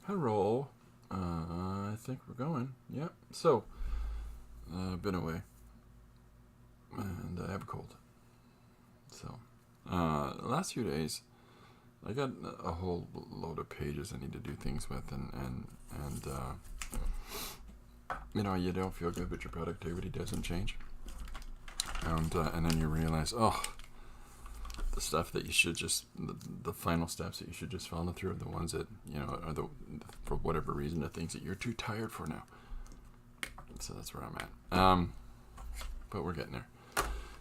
Hello. I think we're going. Yep. So, I've been away, and I have a cold. So, the last few days, I got a whole load of pages I need to do things with, and you don't feel good, but your productivity doesn't change, and then you realize, oh, the stuff that you should just the final steps that you should just follow through are the ones that are the for whatever reason the things that you're too tired for now. So that's where I'm at. But we're getting there.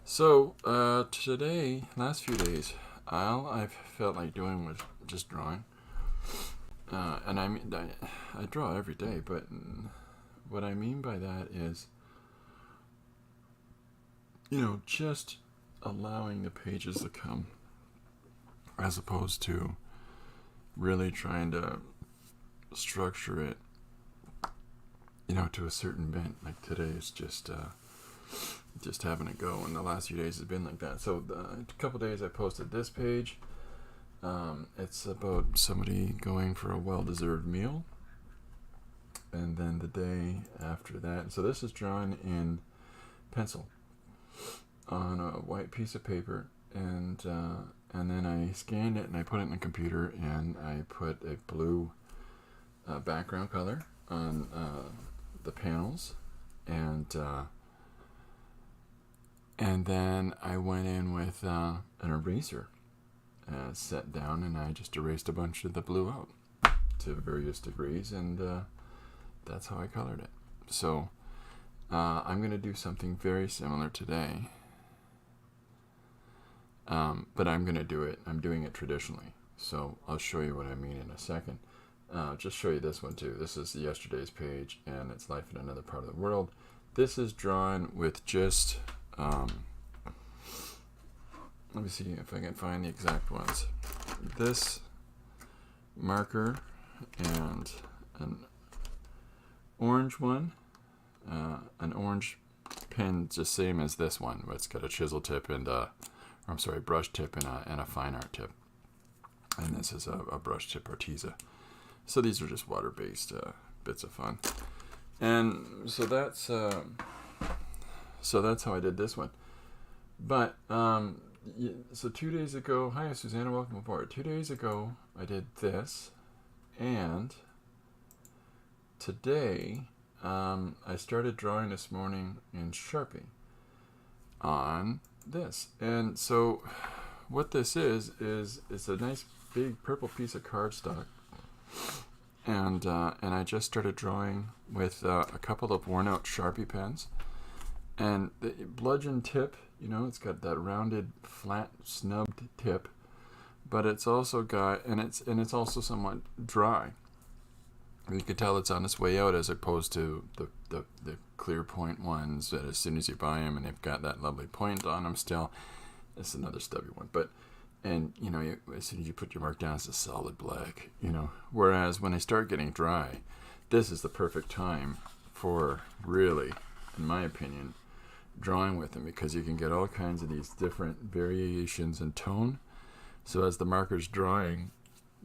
So today, last few days, all I've felt like doing was just drawing. And I mean, I draw every day, but what I mean by that is, just allowing the pages to come, as opposed to really trying to structure it, to a certain bent. Like today is just having a go, and the last few days has been like that. So a couple days I posted this page. It's about somebody going for a well-deserved meal, and then the day after that. So this is drawn in pencil on a white piece of paper, and then I scanned it and I put it in the computer, and I put a blue background color on the panels, and then I went in with an eraser, sat down, and I just erased a bunch of the blue out to various degrees, and that's how I colored it. So I'm going to do something very similar today. But I'm doing it traditionally. So I'll show you what I mean in a second. Just show you this one too. This is yesterday's page, and it's Life in Another Part of the World. This is drawn with just, let me see if I can find the exact ones. This marker and an orange one, an orange pen, just same as this one, but it's got a chisel tip and brush tip and a fine art tip. And this is a brush tip Arteza. So these are just water-based bits of fun. And so that's how I did this one. But so 2 days ago, hi Susanna, welcome aboard. 2 days ago I did this, and today I started drawing this morning in Sharpie on this. And so what this is it's a nice big purple piece of cardstock, and I just started drawing with a couple of worn out Sharpie pens, and the bludgeon tip, it's got that rounded flat snubbed tip, but it's also got, and it's also somewhat dry. You can tell it's on its way out, as opposed to the clear point ones that as soon as you buy them and they've got that lovely point on them still, it's another stubby one. But, and as soon as you put your mark down, it's a solid black, Whereas when they start getting dry, this is the perfect time for really, in my opinion, drawing with them, because you can get all kinds of these different variations in tone. So as the marker's drying,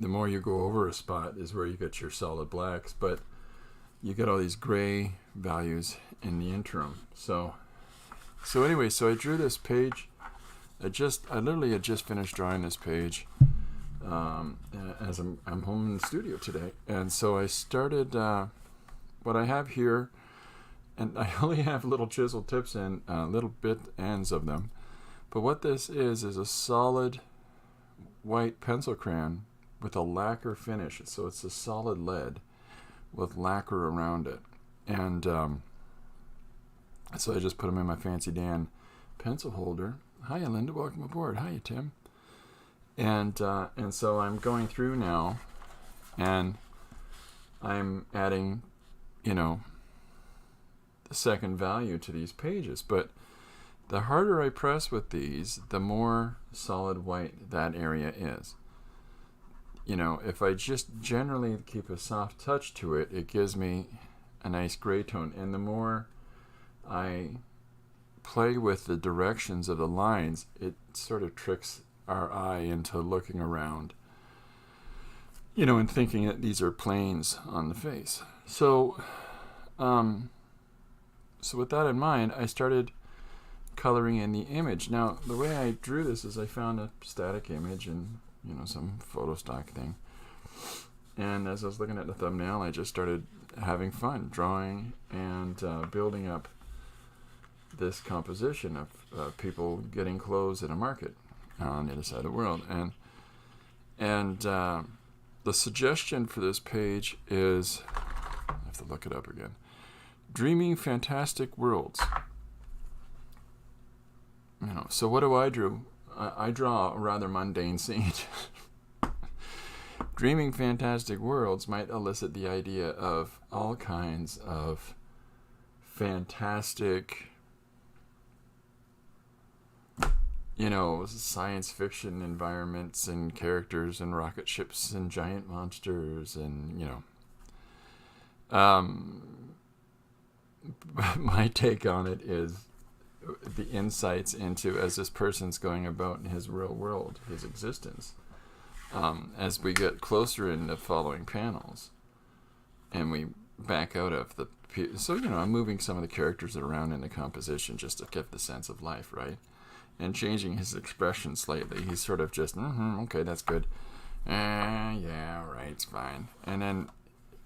the more you go over a spot is where you get your solid blacks, but you get all these gray values in the interim. So anyway, so I drew this page. I literally had just finished drawing this page as I'm home in the studio today. And so I started what I have here, and I only have little chisel tips and little bit ends of them. But what this is a solid white pencil crayon with a lacquer finish. So it's a solid lead with lacquer around it. And so I just put them in my Fancy Dan pencil holder. Hiya, Linda. Welcome aboard. Hiya, Tim. And so I'm going through now, and I'm adding, the second value to these pages. But the harder I press with these, the more solid white that area is. If I just generally keep a soft touch to it, it gives me a nice gray tone. And the more I play with the directions of the lines, it sort of tricks our eye into looking around, and thinking that these are planes on the face. So, so with that in mind, I started coloring in the image. Now, the way I drew this is I found a static image and, some photo stock thing. And as I was looking at the thumbnail, I just started having fun drawing and building up this composition of people getting clothes in a market on the other side of the world. And the suggestion for this page is, I have to look it up again, dreaming fantastic worlds. So what do I draw? I draw a rather mundane scene. Dreaming fantastic worlds might elicit the idea of all kinds of fantastic, science fiction environments and characters and rocket ships and giant monsters and, my take on it is the insights into, as this person's going about in his real world, his existence, as we get closer in the following panels and we back out of the, so I'm moving some of the characters around in the composition just to get the sense of life, right? And changing his expression slightly. He's sort of just, okay, that's good. Yeah, right, it's fine. And then,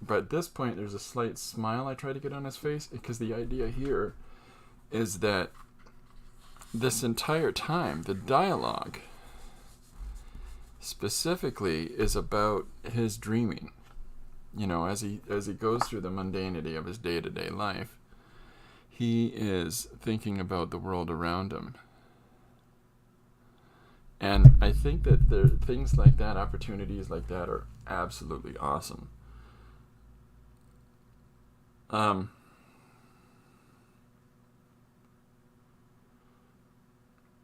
but at this point, there's a slight smile I try to get on his face, because the idea here is that this entire time, the dialogue specifically is about his dreaming. As he goes through the mundanity of his day-to-day life, he is thinking about the world around him. And I think that there things like that, opportunities like that, are absolutely awesome.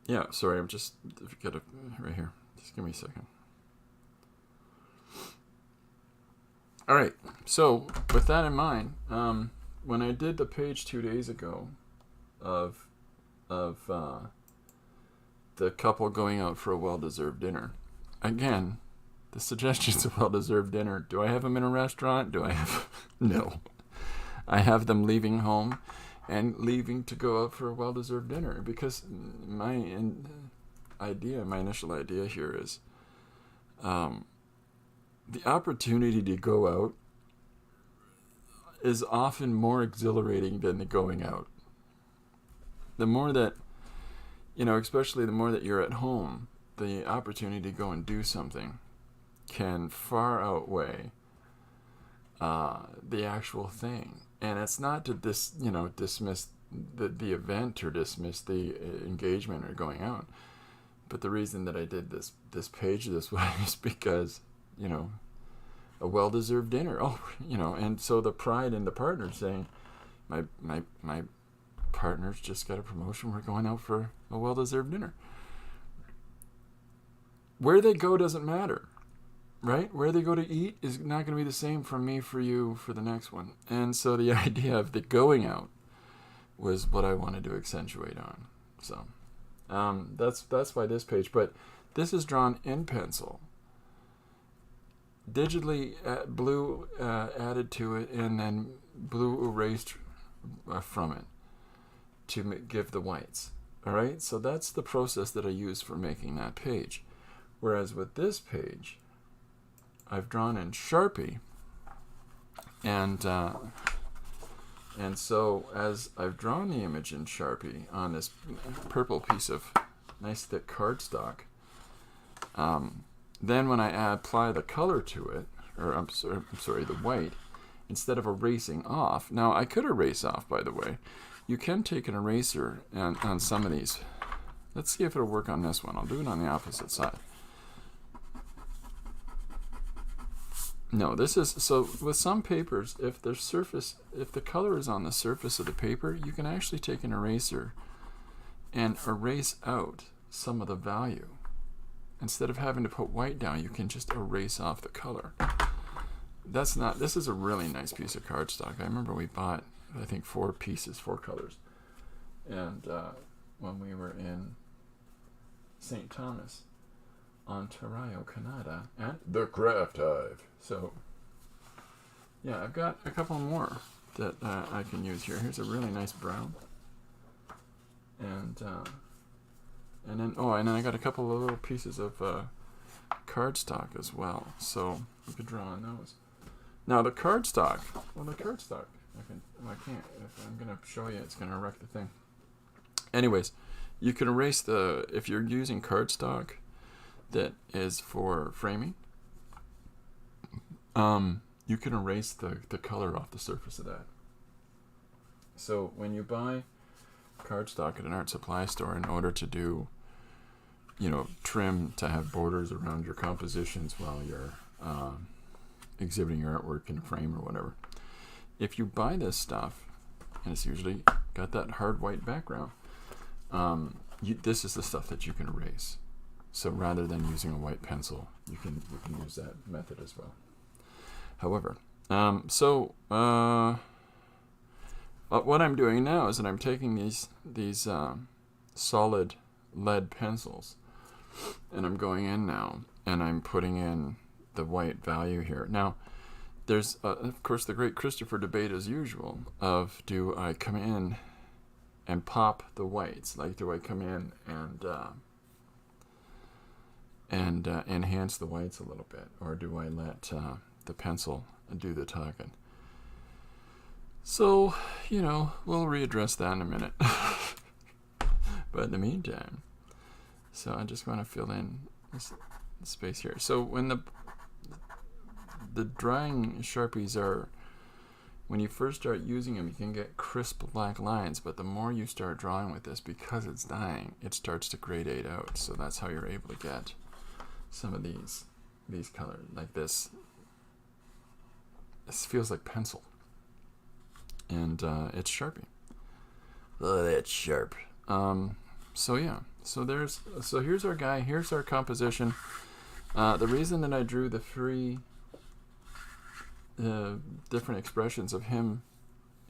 Yeah, sorry, I'm just, if you get it right here. Just give me a second. All right, so with that in mind, when I did the page 2 days ago of the couple going out for a well-deserved dinner, again, the suggestions of well-deserved dinner. Do I have them in a restaurant? No. I have them leaving home and leaving to go out for a well-deserved dinner, because my initial idea here is the opportunity to go out is often more exhilarating than the going out. The more that, especially the more that you're at home, the opportunity to go and do something can far outweigh the actual thing. And it's not to dismiss the event or dismiss the engagement or going out. But the reason that I did this page this way is because, a well-deserved dinner. And so the pride in the partner saying, my partner's just got a promotion. We're going out for a well-deserved dinner. Where they go doesn't matter, right? Where they go to eat is not going to be the same from me for you for the next one. And so the idea of the going out was what I wanted to accentuate on. So that's why this page. But this is drawn in pencil, digitally blue added to it, and then blue erased from it to give the whites. All right, so that's the process that I use for making that page. Whereas with this page, I've drawn in Sharpie, and so as I've drawn the image in Sharpie on this purple piece of nice thick cardstock, then when I apply the color to it, or I'm sorry, the white, instead of erasing off. Now I could erase off, by the way. You can take an eraser on some of these. Let's see if it'll work on this one. I'll do it on the opposite side. No, this is, so with some papers, if the color is on the surface of the paper, you can actually take an eraser and erase out some of the value. Instead of having to put white down, you can just erase off the color. This is a really nice piece of cardstock. I remember we bought, I think, 4 pieces, 4 colors. And when we were in St. Thomas Ontario, Canada, at the Craft Hive. So, yeah, I've got a couple more that I can use here. Here's a really nice brown, and then and then I got a couple of little pieces of cardstock as well. So you could draw on those. Now the cardstock, I can't. If I'm gonna show you, it's gonna wreck the thing. Anyways, you can erase if you're using cardstock that is for framing, you can erase the color off the surface of that. So when you buy cardstock at an art supply store, in order to do, trim to have borders around your compositions while you're exhibiting your artwork in a frame or whatever, if you buy this stuff, and it's usually got that hard white background, this is the stuff that you can erase. So rather than using a white pencil, you can use that method as well. However, what I'm doing now is that I'm taking these solid lead pencils, and I'm going in now, and I'm putting in the white value here. Now, there's, of course, the great Christopher debate as usual of, do I come in and pop the whites? Like, do I come in and enhance the whites a little bit? Or do I let the pencil do the talking? So, we'll readdress that in a minute. But in the meantime, so I just want to fill in this space here. So when the drying Sharpies are, when you first start using them, you can get crisp black lines, but the more you start drawing with this, because it's dying, it starts to gradate out. So that's how you're able to get some of these colors like this. This feels like pencil, and it's Sharpie. Oh, that's sharp. So yeah, so here's our guy. Here's our composition. The reason that I drew the three different expressions of him,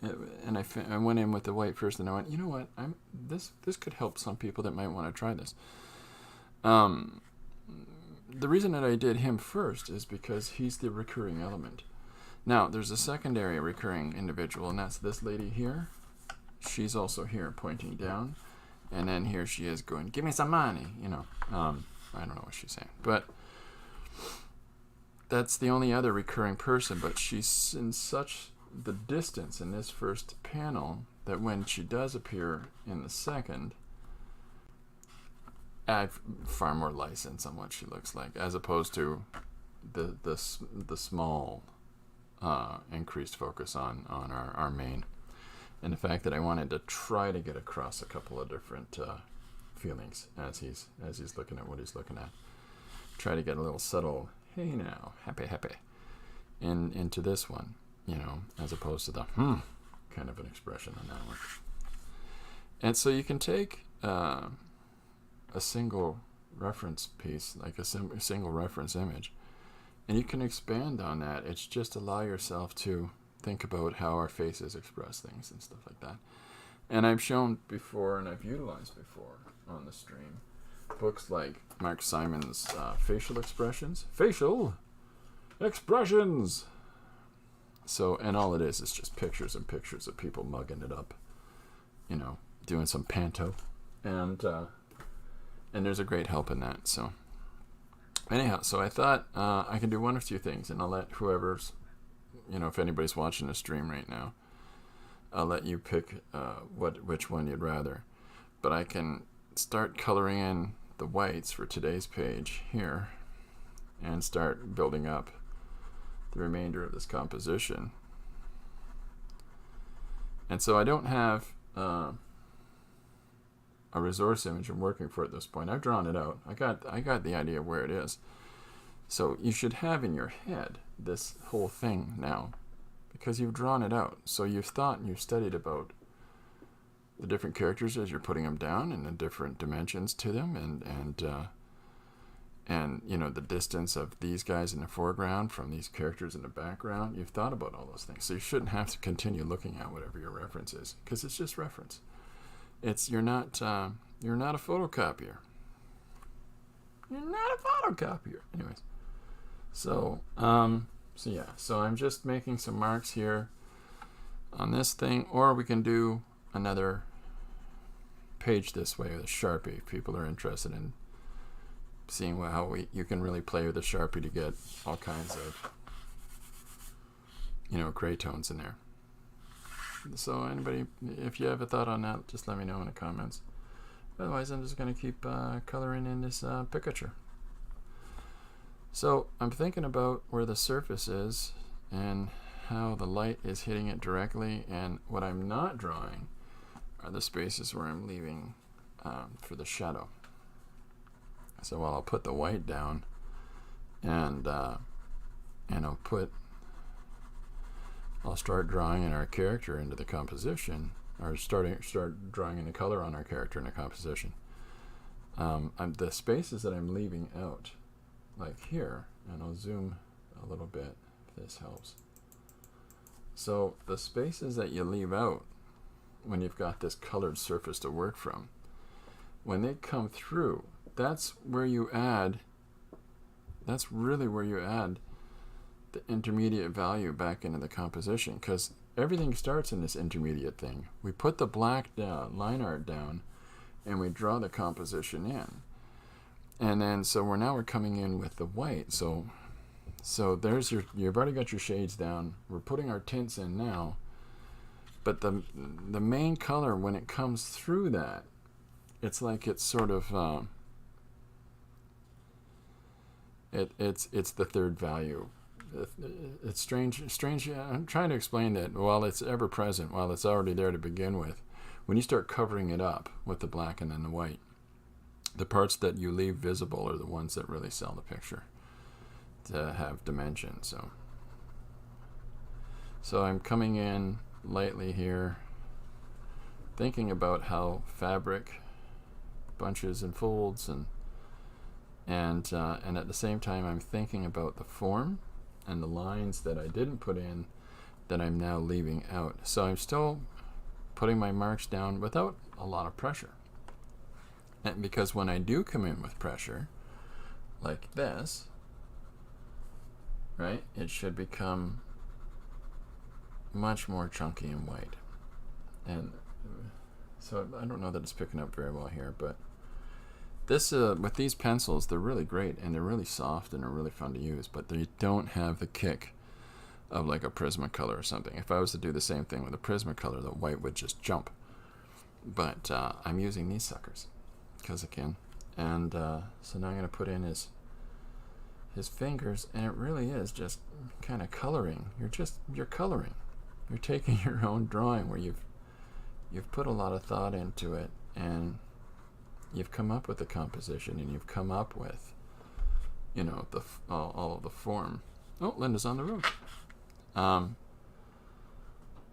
and I went in with the white first, and I went, you know what? This could help some people that might want to try this. The reason that I did him first is because he's the recurring element. Now, there's a secondary recurring individual, and that's this lady here. She's also here pointing down, and then here she is going, give me some money, I don't know what she's saying, but that's the only other recurring person, but she's in such the distance in this first panel that when she does appear in the second, I have far more license on what she looks like, as opposed to the small increased focus on our main, and the fact that I wanted to try to get across a couple of different feelings as he's looking at what he's looking at. Try to get a little subtle, hey now, happy, into this one, as opposed to the kind of an expression on that one. And so you can take a single reference piece, like a single reference image, and you can expand on that. It's just allow yourself to think about how our faces express things and stuff like that. And I've shown before, and I've utilized before on the stream, books like Mark Simon's Facial Expressions. So, and all it is just pictures and pictures of people mugging it up, doing some panto. And there's a great help in that. So anyhow, so I thought I can do one or two things, and I'll let whoever's, if anybody's watching the stream right now, I'll let you pick which one you'd rather. But I can start coloring in the whites for today's page here and start building up the remainder of this composition. And so I don't have a resource image I'm working for at this point. I've drawn it out. I got the idea of where it is. So you should have in your head this whole thing now, because you've drawn it out. So you've thought and you've studied about the different characters as you're putting them down, and the different dimensions to them, and the distance of these guys in the foreground from these characters in the background. You've thought about all those things. So you shouldn't have to continue looking at whatever your reference is, because it's just reference. You're not a photocopier. You're not a photocopier. Anyways, so yeah. So I'm just making some marks here on this thing, or we can do another page this way with a Sharpie if people are interested in seeing how you can really play with a Sharpie to get all kinds of, gray tones in there. So anybody, if you have a thought on that, just let me know in the comments. Otherwise, I'm just going to keep coloring in this picture. So I'm thinking about where the surface is and how the light is hitting it directly, and what I'm not drawing are the spaces where I'm leaving for the shadow. So I'll put the white down, and I'll start drawing in our character into the composition, or start drawing in the color on our character in the composition. The spaces that I'm leaving out, like here, and I'll zoom a little bit if this helps. So the spaces that you leave out when you've got this colored surface to work from, when they come through, that's really where you add the intermediate value back into the composition, because everything starts in this intermediate thing. We put the black down, line art down, and we draw the composition in. And then so we're coming in with the white. So there's you've already got your shades down. We're putting our tints in now. But the main color, when it comes through that, it's like it's sort of it's the third value. It's strange. I'm trying to explain that while it's ever present, while it's already there to begin with, when you start covering it up with the black and then the white, the parts that you leave visible are the ones that really sell the picture to have dimension. So I'm coming in lightly here, thinking about how fabric bunches and folds, and at the same time I'm thinking about the form and the lines that I didn't put in that I'm now leaving out. So I'm still putting my marks down without a lot of pressure. And because when I do come in with pressure, like this, right, it should become much more chunky and white. And so I don't know that it's picking up very well here, but this with these pencils, they're really great, and they're really soft, and they're really fun to use, but they don't have the kick of like a Prismacolor or something. If I was to do the same thing with a Prismacolor, the white would just jump. But I'm using these suckers because I can. And so now I'm going to put in his fingers, and it really is just kind of coloring. You're coloring. You're taking your own drawing where you've put a lot of thought into it, and you've come up with the composition, and you've come up with, all of the form. Oh, Linda's on the road.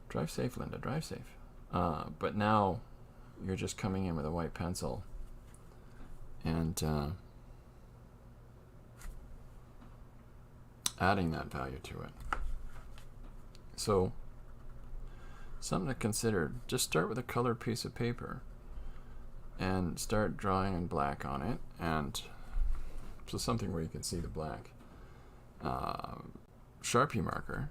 Drive safe, Linda. Drive safe. But now you're just coming in with a white pencil, and adding that value to it. So something to consider. Just start with a colored piece of paper and start drawing in black on it, and so something where you can see the black Sharpie marker,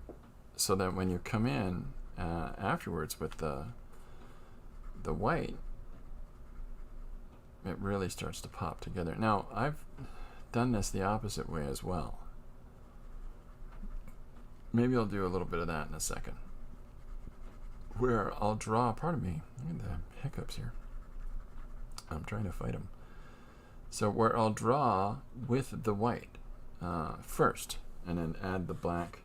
so that when you come in afterwards with the white, it really starts to pop together. Now I've done this the opposite way as well. Maybe I'll do a little bit of that in a second, where I'll draw, pardon me, look at the hiccups here. I'm trying to fight them. So where I'll draw with the white first, and then add the black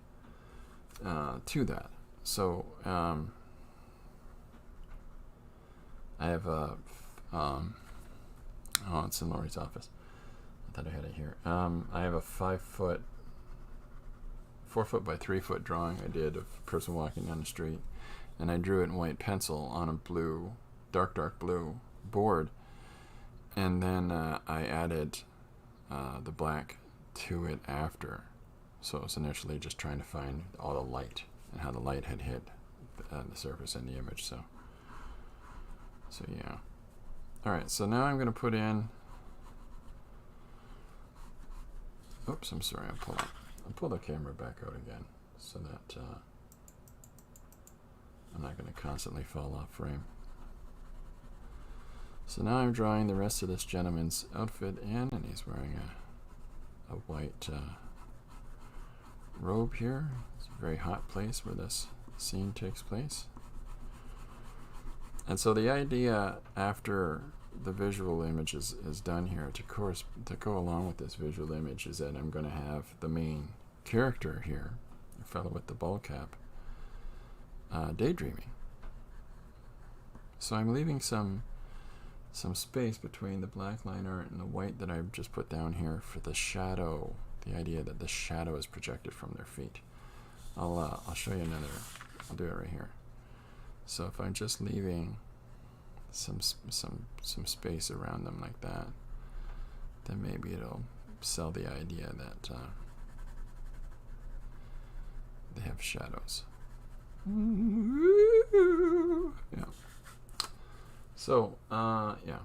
to that. So I have a, oh, it's in Lori's office. I thought I had it here. I have a 4 foot by 3 foot drawing I did of a person walking down the street, and I drew it in white pencil on a blue, dark blue board, and then I added the black to it after. So it was initially just trying to find all the light and how the light had hit the surface in the image. So yeah. All right, so now I'm going to put in Oops, I'm sorry. I'll pull the camera back out again so that I'm not going to constantly fall off frame. So now I'm drawing the rest of this gentleman's outfit in, and he's wearing a white robe here. It's a very hot place where this scene takes place. And so the idea after the visual image is done here to go along with this visual image is that I'm going to have the main character here, the fellow with the ball cap, daydreaming. So I'm leaving some space between the black line art and the white that I've just put down here for the shadow, the idea that the shadow is projected from their feet. I'll show you another. I'll do it right here. So if I'm just leaving some space around them like that, then maybe it'll sell the idea that they have shadows. Yeah. So, yeah,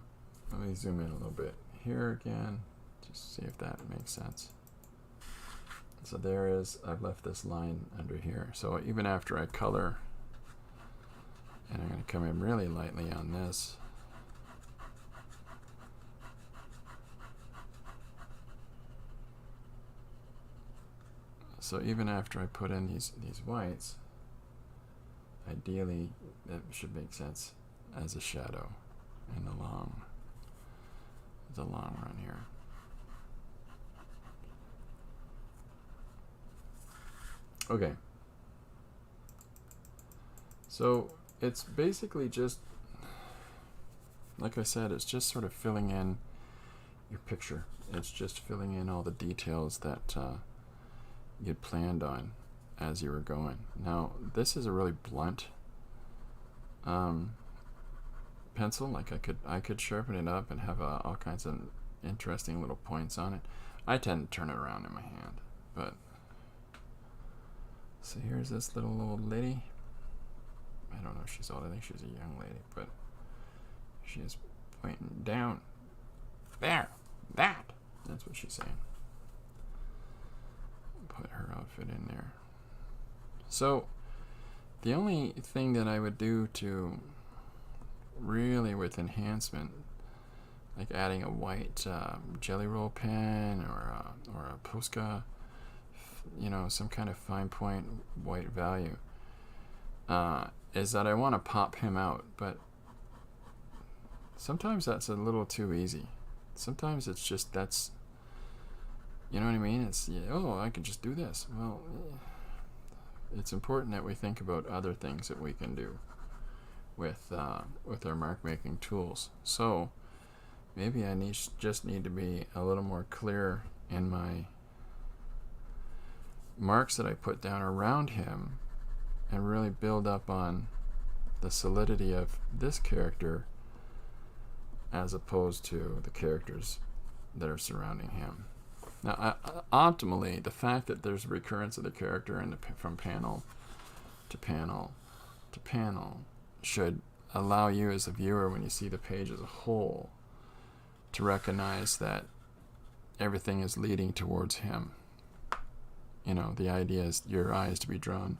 let me zoom in a little bit here again, just see if that makes sense. So there is, I've left this line under here. So even after I color, and I'm going to come in really lightly on this, so even after I put in these whites, ideally that should make sense as a shadow in the long run here. Okay. So it's basically just, like I said, it's just sort of filling in your picture. It's just filling in all the details that you'd planned on as you were going. Now, this is a really blunt pencil. Like I could sharpen it up and have all kinds of interesting little points on it. I tend to turn it around in my hand, but so here's this little old lady. I don't know if she's old. I think she's a young lady, but she is pointing down. There, that's what she's saying. Put her outfit in there. So the only thing that I would do to really with enhancement, like adding a white jelly roll pen or a Posca, you know, some kind of fine point white value, is that I want to pop him out, but sometimes that's a little too easy. Sometimes it's just that's, you know what I mean? It's, oh, I can just do this. Well, it's important that we think about other things that we can do with our mark making tools. So maybe I just need to be a little more clear in my marks that I put down around him and really build up on the solidity of this character as opposed to the characters that are surrounding him. Now, optimally, the fact that there's recurrence of the character from panel to panel to panel should allow you as a viewer, when you see the page as a whole, to recognize that everything is leading towards him. You know, the idea is your eyes to be drawn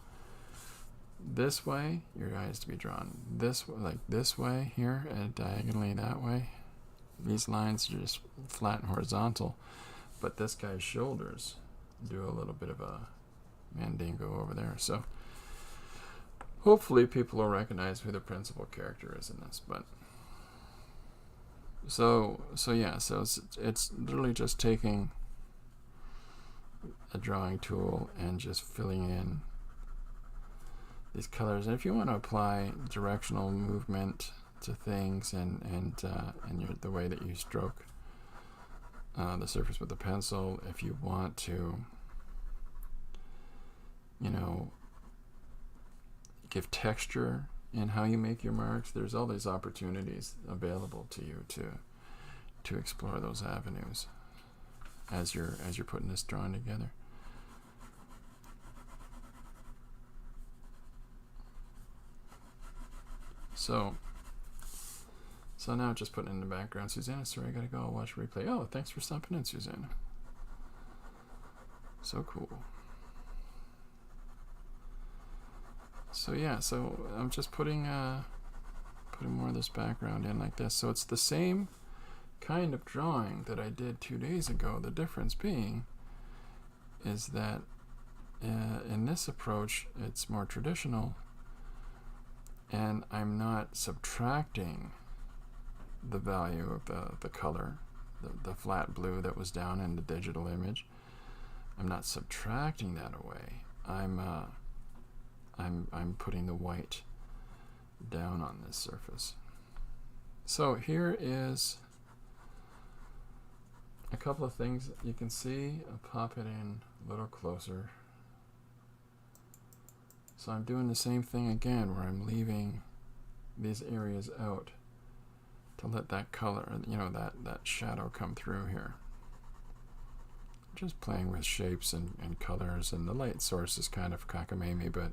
this way, your eyes to be drawn this way, like this way here, and diagonally that way. These lines are just flat and horizontal, but this guy's shoulders do a little bit of a mandingo over there. So hopefully people will recognize who the principal character is in this. But so it's literally just taking a drawing tool and just filling in these colors. And if you want to apply directional movement to things and the way that you stroke the surface with the pencil, if you want to, you know, give texture in how you make your marks, there's all these opportunities available to you to explore those avenues as you're putting this drawing together. So now just putting in the background, Susanna, sorry, I gotta go, I'll watch replay. Oh, thanks for stopping in, Susanna. So cool. So yeah, so I'm just putting more of this background in like this. So it's the same kind of drawing that I did 2 days ago. The difference being is that in this approach, it's more traditional, and I'm not subtracting the value of the color, the flat blue that was down in the digital image. I'm not subtracting that away. I'm putting the white down on this surface. So here is a couple of things that you can see. I'll pop it in a little closer. So I'm doing the same thing again, where I'm leaving these areas out to let that color, that shadow come through here. Just playing with shapes and colors, and the light source is kind of cockamamie, but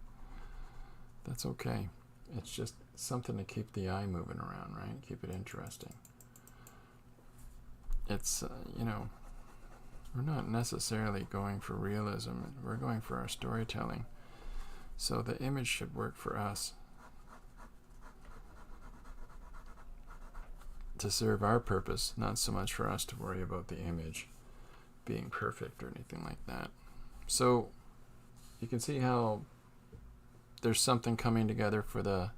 that's okay. It's just something to keep the eye moving around, right? Keep it interesting. It's, we're not necessarily going for realism. We're going for our storytelling. So the image should work for us to serve our purpose, not so much for us to worry about the image being perfect or anything like that. So you can see how there's something coming together for the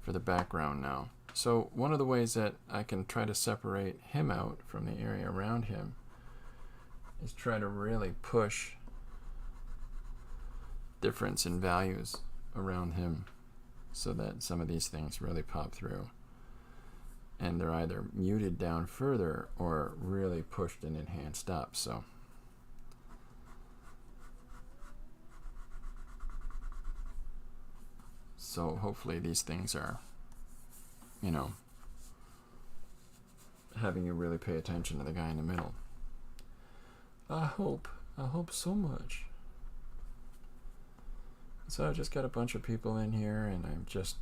background now. So one of the ways that I can try to separate him out from the area around him is try to really push difference in values around him so that some of these things really pop through. And they're either muted down further or really pushed and enhanced up. So hopefully these things are, having you really pay attention to the guy in the middle. I hope so much. So I've just got a bunch of people in here, and I'm just,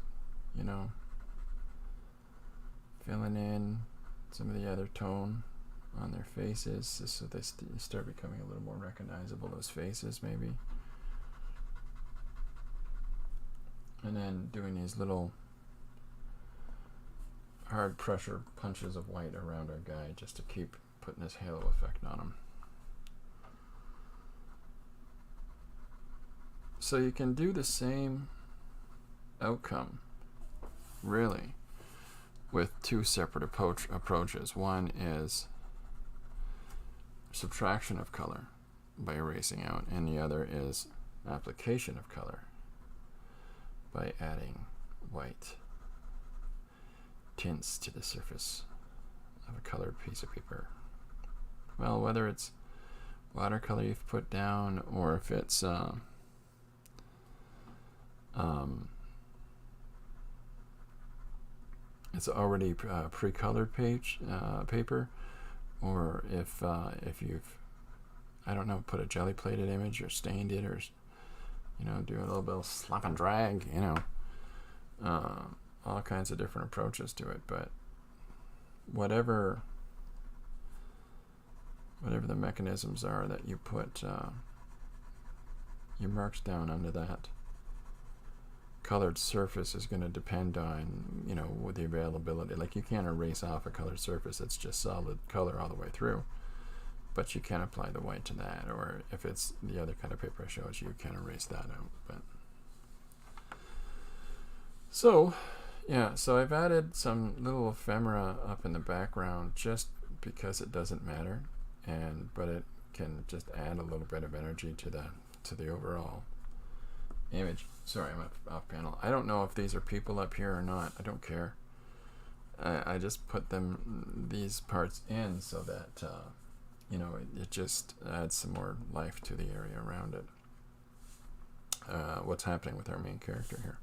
filling in some of the other tone on their faces so they start becoming a little more recognizable as faces, maybe. And then doing these little hard pressure punches of white around our guy just to keep putting this halo effect on him. So you can do the same outcome, really, with two separate approaches. One is subtraction of color by erasing out, and the other is application of color by adding white tints to the surface of a colored piece of paper. Well, whether it's watercolor you've put down, or if it's it's already pre-colored paper, or if you've, I don't know, put a jelly plated image or stained it, or do a little bit of slap and drag, all kinds of different approaches to it. But whatever the mechanisms are that you put your marks down under that colored surface is going to depend on, with the availability. Like, you can't erase off a colored surface. It's just solid color all the way through. But you can apply the white to that, or if it's the other kind of paper I showed you can erase that out. But so I've added some little ephemera up in the background just because it doesn't matter, but it can just add a little bit of energy to the overall image. Sorry, I'm off panel. I don't know if these are people up here or not. I don't care. I just put these parts in so that it just adds some more life to the area around it. What's happening with our main character here.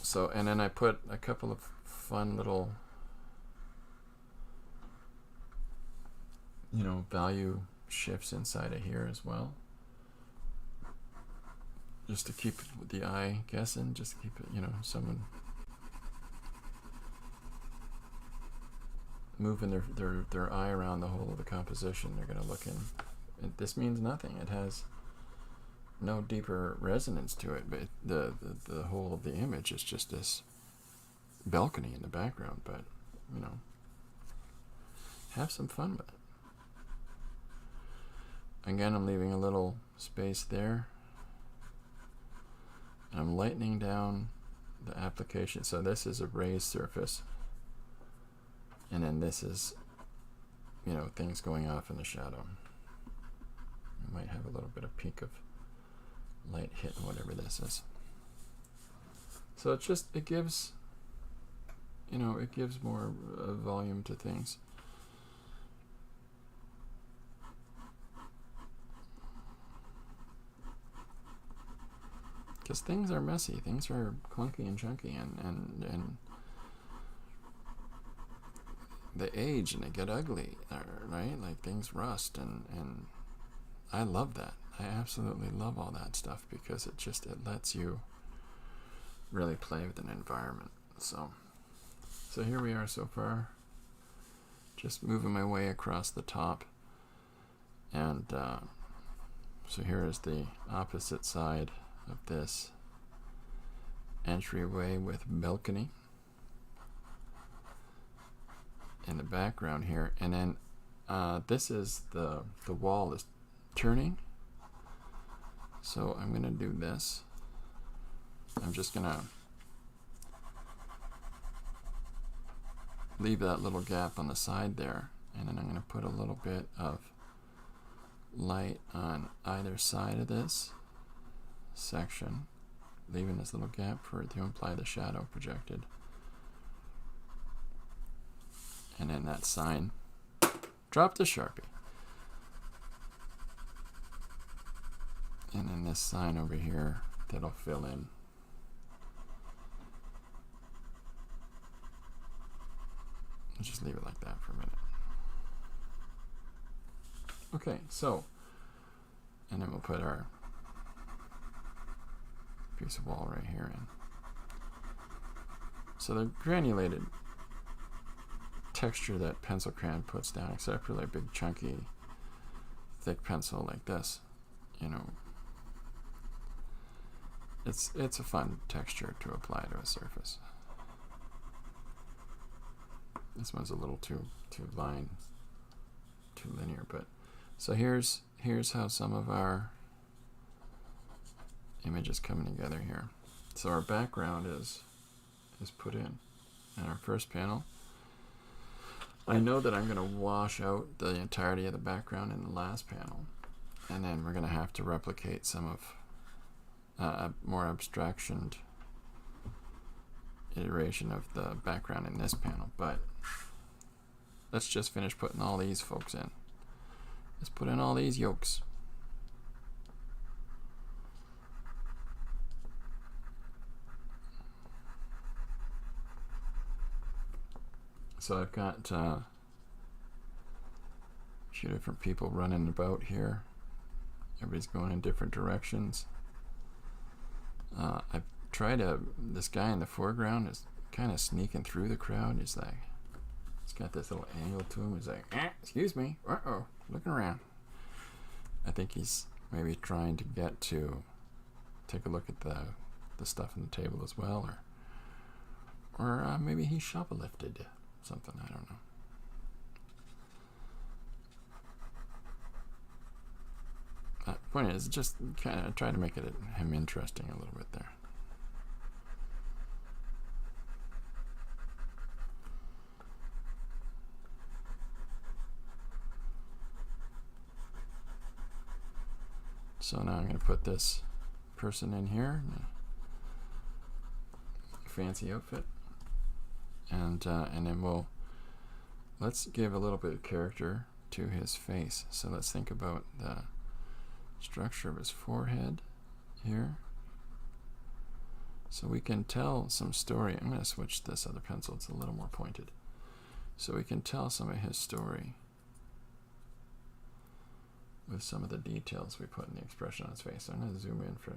So, and then I put a couple of fun little value shifts inside of here as well, just to keep the eye guessing, just to keep it, someone moving their eye around the whole of the composition. They're going to look in. This means nothing. It has no deeper resonance to it, but the whole of the image is just this balcony in the background. But, you know, have some fun with it. Again, I'm leaving a little space there. And I'm lightening down the application. So this is a raised surface. And then this is, you know, things going off in the shadow. You might have a little bit of peak of light hitting whatever this is. So it's just, it gives, you know, it gives more volume to things. Because things are messy, things are clunky and chunky, and they age and they get ugly, right? Like things rust, and I love that. I absolutely love all that stuff because it lets you really play with an environment. So here we are so far. Just moving my way across the top, and so here is the opposite side of this entryway with balcony in the background here, and then this is the wall is turning, so I'm gonna do this. I'm just gonna leave that little gap on the side there, and then I'm gonna put a little bit of light on either side of this section, leaving this little gap for it to imply the shadow projected. And then that sign, drop the Sharpie. And then this sign over here that'll fill in. I'll just leave it like that for a minute. Okay, so, and then we'll put our piece of wall right here in. So the granulated texture that pencil crayon puts down, except for like big chunky thick pencil like this, you know, it's a fun texture to apply to a surface. This one's a little too linear, but so here's how some of our images coming together here. So our background is put in our first panel. I know that I'm going to wash out the entirety of the background in the last panel, and then we're going to have to replicate some of a more abstractioned iteration of the background in this panel. But let's just finish putting all these folks in. Let's put in all these yolks. So I've got a few different people running about here. Everybody's going in different directions. I've tried this guy in the foreground is kind of sneaking through the crowd. He's got this little angle to him. He's like, excuse me, looking around. I think he's maybe trying to get to take a look at the stuff on the table as well, or maybe he shoplifted something, I don't know. Point is, just kind of try to make him interesting a little bit there. So now I'm going to put this person in here, fancy outfit, and then let's give a little bit of character to his face. So let's think about the structure of his forehead here. So we can tell some story. I'm going to switch this other pencil, it's a little more pointed. So we can tell some of his story with some of the details we put in the expression on his face. So I'm going to zoom in for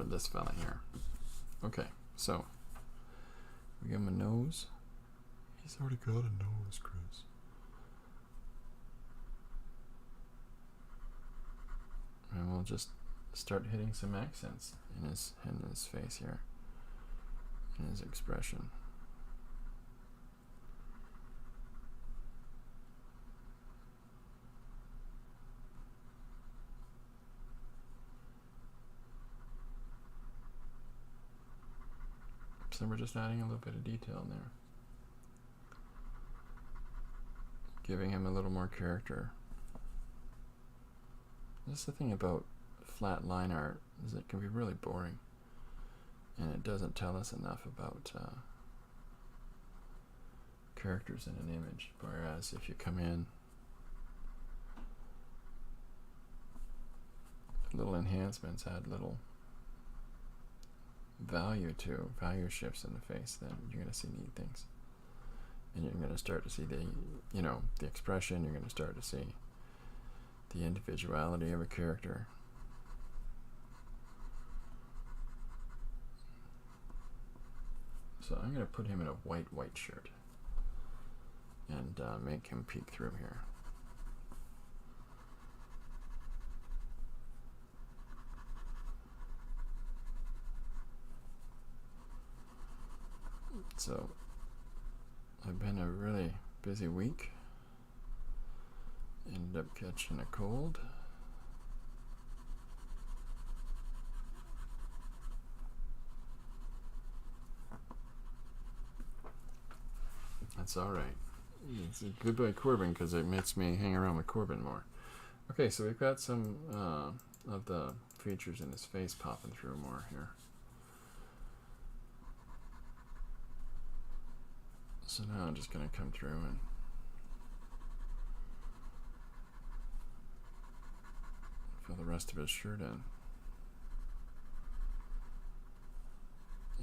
this fella here. Okay, so we give him a nose. He's already got a nose, Chris. And we'll just start hitting some accents in his face here, in his expression. So we're just adding a little bit of detail in there, giving him a little more character. That's the thing about flat line art, is it can be really boring, and it doesn't tell us enough about characters in an image. Whereas if you come in, little enhancements add little value shifts in the face, then you're going to see neat things, and you're going to start to see the expression. You're going to start to see the individuality of a character. So I'm going to put him in a white shirt and make him peek through here. So I've been a really busy week. Ended up catching a cold. That's all right. It's a good by Corbin, because it makes me hang around with Corbin more. Okay, so we've got some of the features in his face popping through more here. So now I'm just going to come through and fill the rest of his shirt in,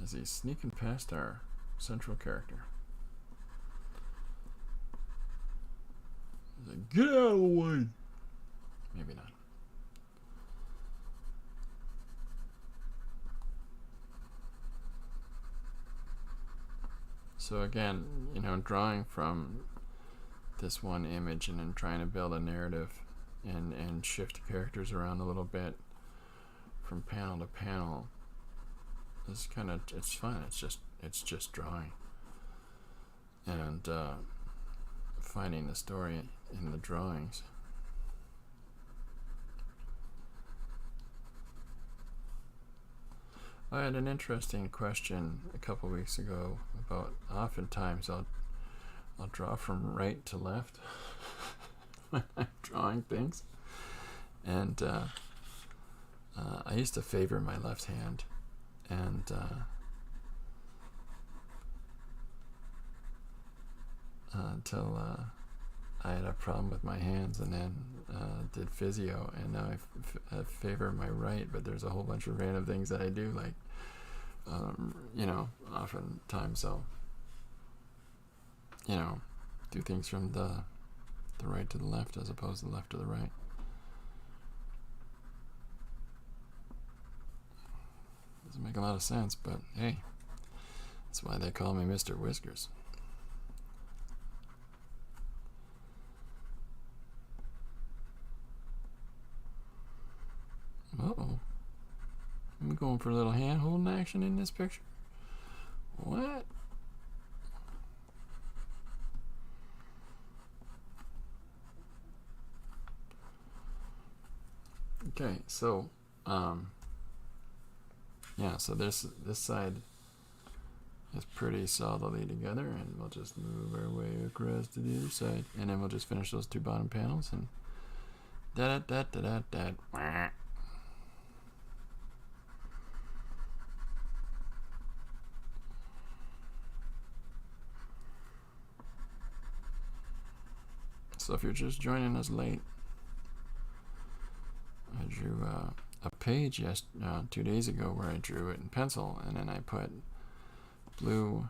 as he's sneaking past our central character. He's like, get out of the way! Maybe not. So again, drawing from this one image and then trying to build a narrative and shift characters around a little bit from panel to panel is it's fun. It's just drawing and finding the story in the drawings. I had an interesting question a couple weeks ago about, oftentimes I'll draw from right to left when I'm drawing things, and I used to favor my left hand, and until I had a problem with my hands, and then did physio, and now I favor my right, but there's a whole bunch of random things that I do, like oftentimes I'll do things from the right to the left as opposed to the left to the right. Doesn't make a lot of sense, but hey, that's why they call me Mr. Whiskers. Uh-oh. I'm going for a little hand-holding action in this picture. What? Okay, so so this side is pretty solidly together, and we'll just move our way across to the other side, and then we'll just finish those two bottom panels, and da-da-da-da-da-da. So if you're just joining us late, I drew a page 2 days ago where I drew it in pencil, and then I put a blue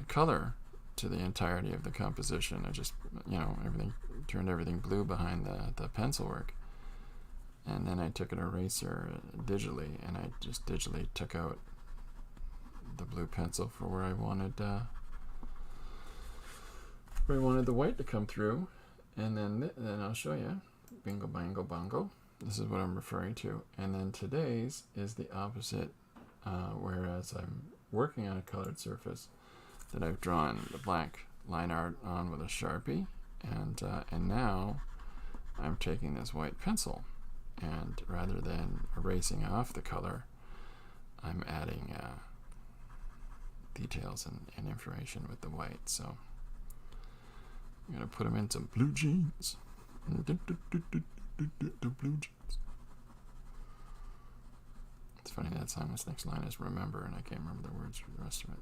color to the entirety of the composition. I just turned everything blue behind the pencil work, and then I took an eraser digitally, and I just digitally took out the blue pencil for where I wanted the white to come through, and then I'll show you. Bingo, bango, bongo. This is what I'm referring to. And then today's is the opposite, whereas I'm working on a colored surface that I've drawn the black line art on with a Sharpie, and now I'm taking this white pencil, and rather than erasing off the color, I'm adding details and information with the white. So I'm going to put them in some blue jeans. Blue jeans. It's funny, that song, this next line is remember, and I can't remember the words for the rest of it.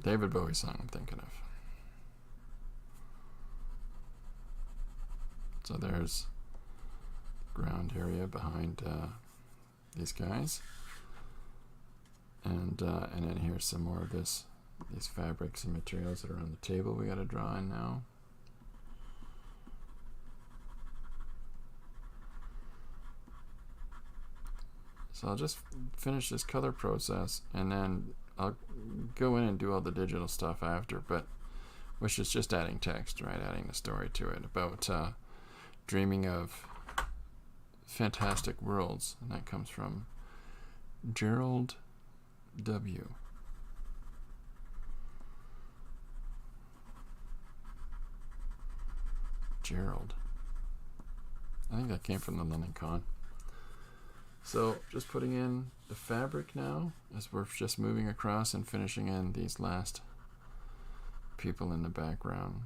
David Bowie song I'm thinking of. So there's ground area behind these guys, and then here's some more of these fabrics and materials that are on the table we got to draw in now. So I'll just finish this color process, and then I'll go in and do all the digital stuff after, which is just adding text, right? Adding the story to it about dreaming of fantastic worlds, and that comes from Gerald W. Gerald. I think that came from the London Con. So just putting in the fabric now as we're just moving across and finishing in these last people in the background.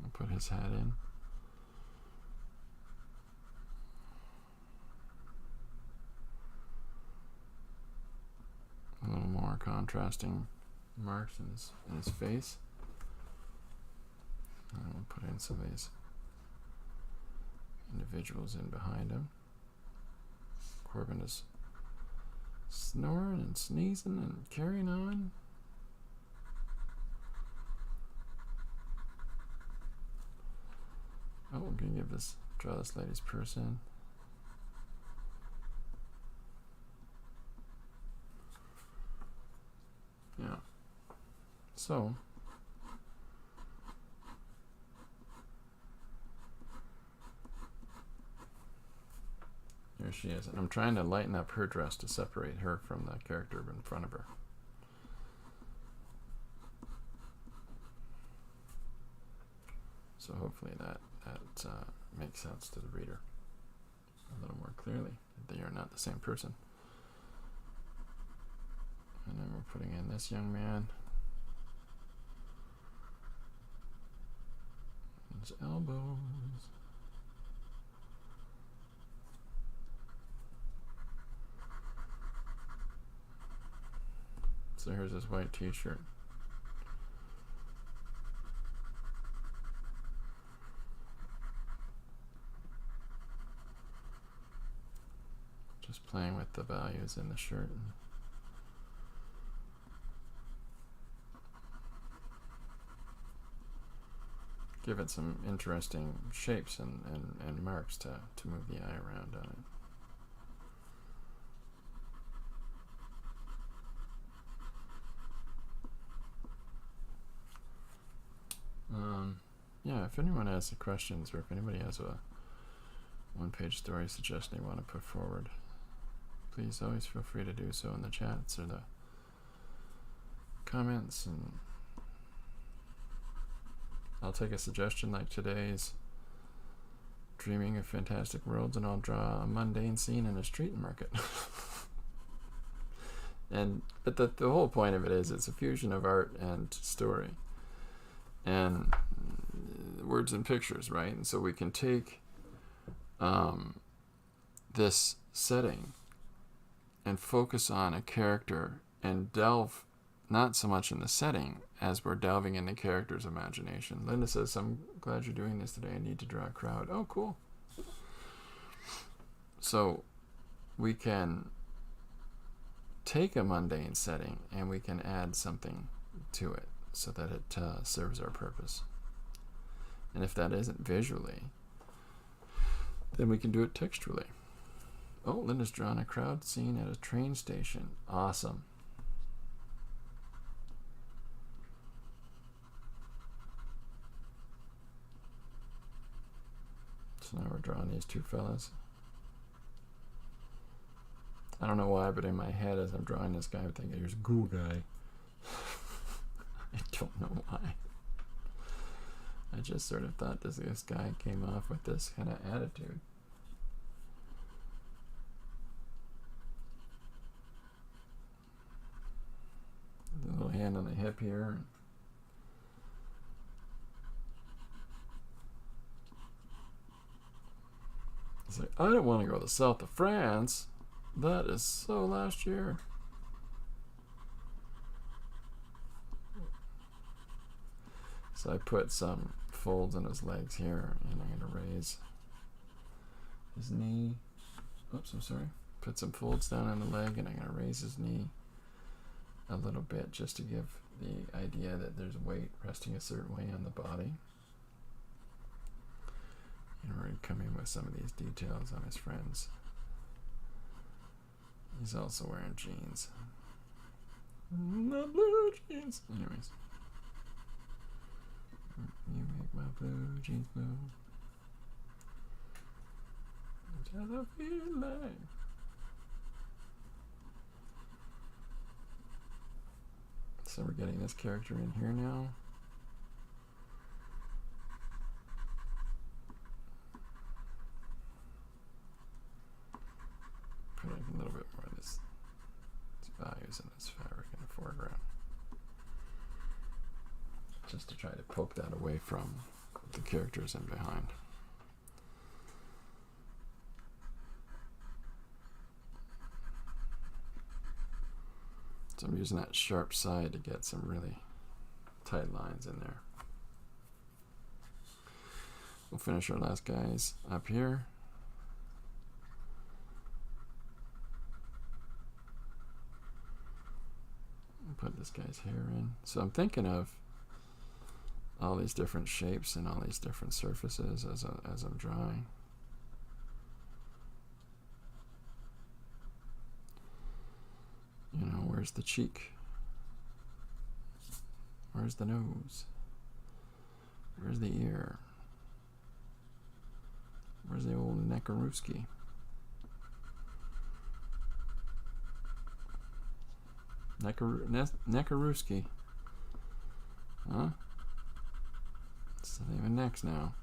I'll put his hat in. A little more contrasting marks in his face. And we'll put in some of these individuals in behind him. Corbin is snoring and sneezing and carrying on. Oh, we're gonna draw this lady's purse in. Yeah. So here she is, and I'm trying to lighten up her dress to separate her from the character in front of her. So hopefully that makes sense to the reader a little more clearly. They are not the same person. And then we're putting in this young man. His elbows. So here's his white t-shirt. Just playing with the values in the shirt. Give it some interesting shapes and marks to move the eye around on it. Yeah, if anyone has any questions, or if anybody has a one-page story suggestion they want to put forward, please always feel free to do so in the chats or the comments, and I'll take a suggestion like today's dreaming of fantastic worlds, and I'll draw a mundane scene in a street market. But the whole point of it is it's a fusion of art and story and words and pictures, right? And so we can take this setting and focus on a character and delve not so much in the setting as we're delving in the character's imagination. Linda says, I'm glad you're doing this today. I need to draw a crowd. Oh, cool. So we can take a mundane setting and we can add something to it so that it serves our purpose. And if that isn't visually, then we can do it textually. Oh, Linda's drawn a crowd scene at a train station. Awesome. So now we're drawing these two fellas. I don't know why, but in my head as I'm drawing this guy, I'm thinking, here's a cool guy. I don't know why. I just sort of thought this guy came off with this kind of attitude. A little hand on the hip here. It's like, I don't want to go to the south of France. That is so last year. So I put some folds in his legs here, and I'm going to raise his knee. Oops, I'm sorry. Put some folds down on the leg, and I'm going to raise his knee a little bit just to give the idea that there's weight resting a certain way on the body. And we're going to come in with some of these details on his friends. He's also wearing jeans. Not blue jeans. Anyways. You make my blue jeans blue. Until I feel like. So we're getting this character in here now. Putting a little bit more of this values in this fabric in the foreground. Just to try to poke that away from the characters in behind. So I'm using that sharp side to get some really tight lines in there. We'll finish our last guys up here. Put this guy's hair in. So I'm thinking of all these different shapes and all these different surfaces as I'm drawing. You know, where's the cheek? Where's the nose? Where's the ear? Where's the old neckarooski? Neckarooski. Huh? It's the name of next now.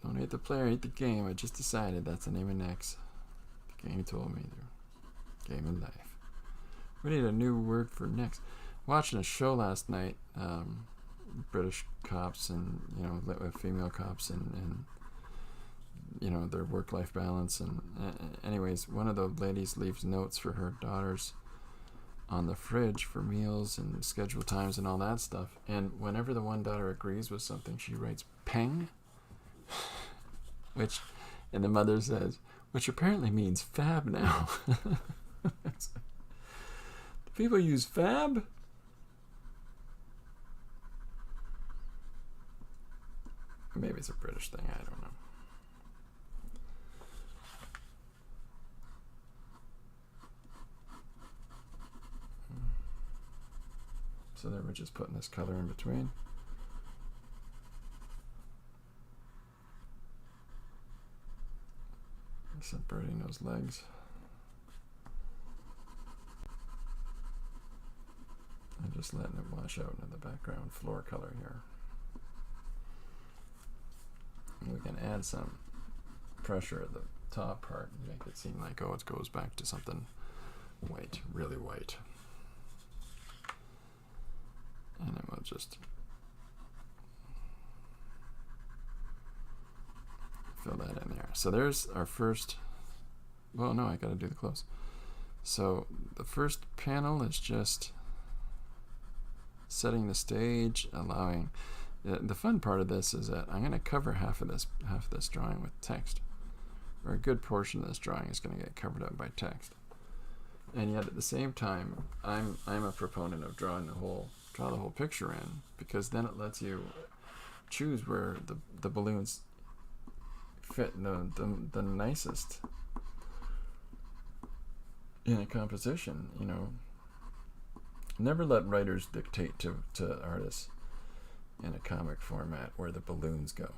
Don't hate the player, hate the game. I just decided that's the name of next. The game told me. Game of life. We need a new word for next. Watching a show last night, British cops and female cops and you know, their work-life balance. And anyways, one of the ladies leaves notes for her daughters on the fridge for meals and schedule times and all that stuff. And whenever the one daughter agrees with something, she writes "peng," and the mother says, which apparently means fab now. Do people use fab? Maybe it's a British thing, I don't know. So then we're just putting this color in between. Separating those legs. And just letting it wash out into the background floor color here. And we can add some pressure at the top part and make it seem like, oh, it goes back to something white, really white. And then we'll just fill that in there. So there's our first, well, no, I gotta do the close. So the first panel is just setting the stage, allowing, the fun part of this is that I'm gonna cover half of this drawing with text. or a good portion of this drawing is going to get covered up by text. And yet at the same time, I'm a proponent of draw the whole picture in, because then it lets you choose where the balloons fit the nicest in a composition. You know, never let writers dictate to artists in a comic format where the balloons go.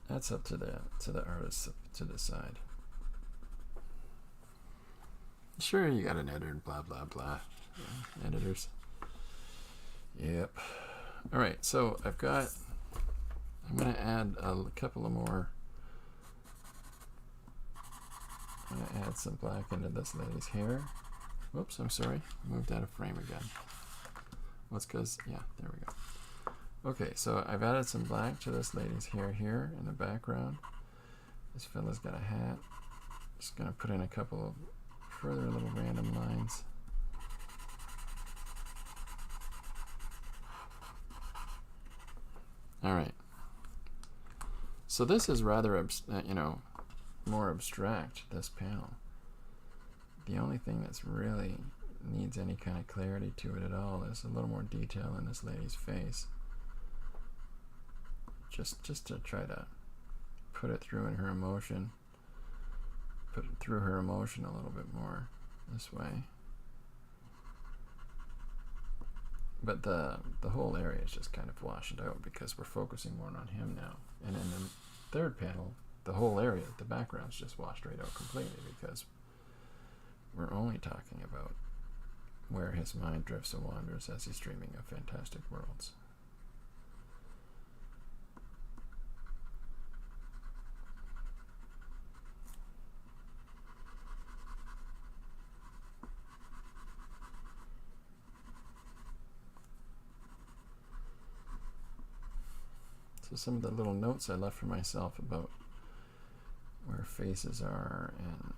That's up to the artists to decide. Sure, you got an editor and blah blah blah. Yeah, editors. Yep. All right, so I'm going to add a couple of more. I'm going to add some black into this lady's hair. Whoops, I'm sorry. Moved out of frame again. What's because, yeah, there we go. Okay, so I've added some black to this lady's hair here in the background. This fella's got a hat. Just going to put in a couple of further little random lines. All right. So this is rather, more abstract, this panel. The only thing that's really needs any kind of clarity to it at all is a little more detail in this lady's face. Just to try to put it through in her emotion. Put it through her emotion a little bit more this way. But the whole area is just kind of washed out because we're focusing more on him now. And in the third panel, the whole area, the background's just washed right out completely because we're only talking about where his mind drifts and wanders as he's dreaming of fantastic worlds. So some of the little notes I left for myself about where faces are, and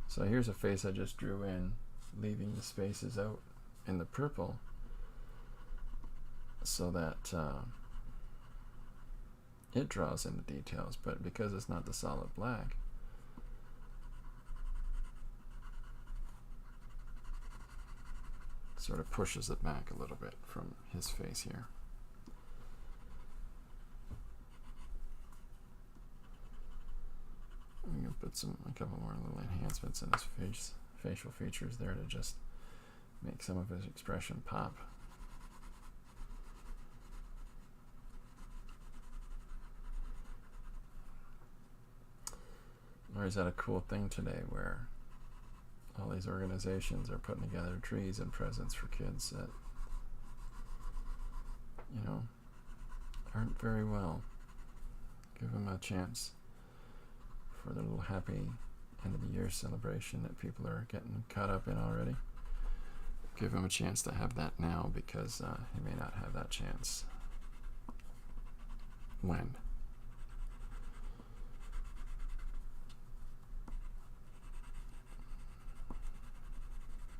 so here's a face I just drew in, leaving the spaces out in the purple so that it draws in the details, but because it's not the solid black, it sort of pushes it back a little bit from his face here. I'm going to put a couple more little enhancements in his facial features there to just make some of his expression pop. Or is that a cool thing today where all these organizations are putting together trees and presents for kids that, aren't very well. Give them a chance for the little happy end of the year celebration that people are getting caught up in already. Give them a chance to have that now, because he may not have that chance when.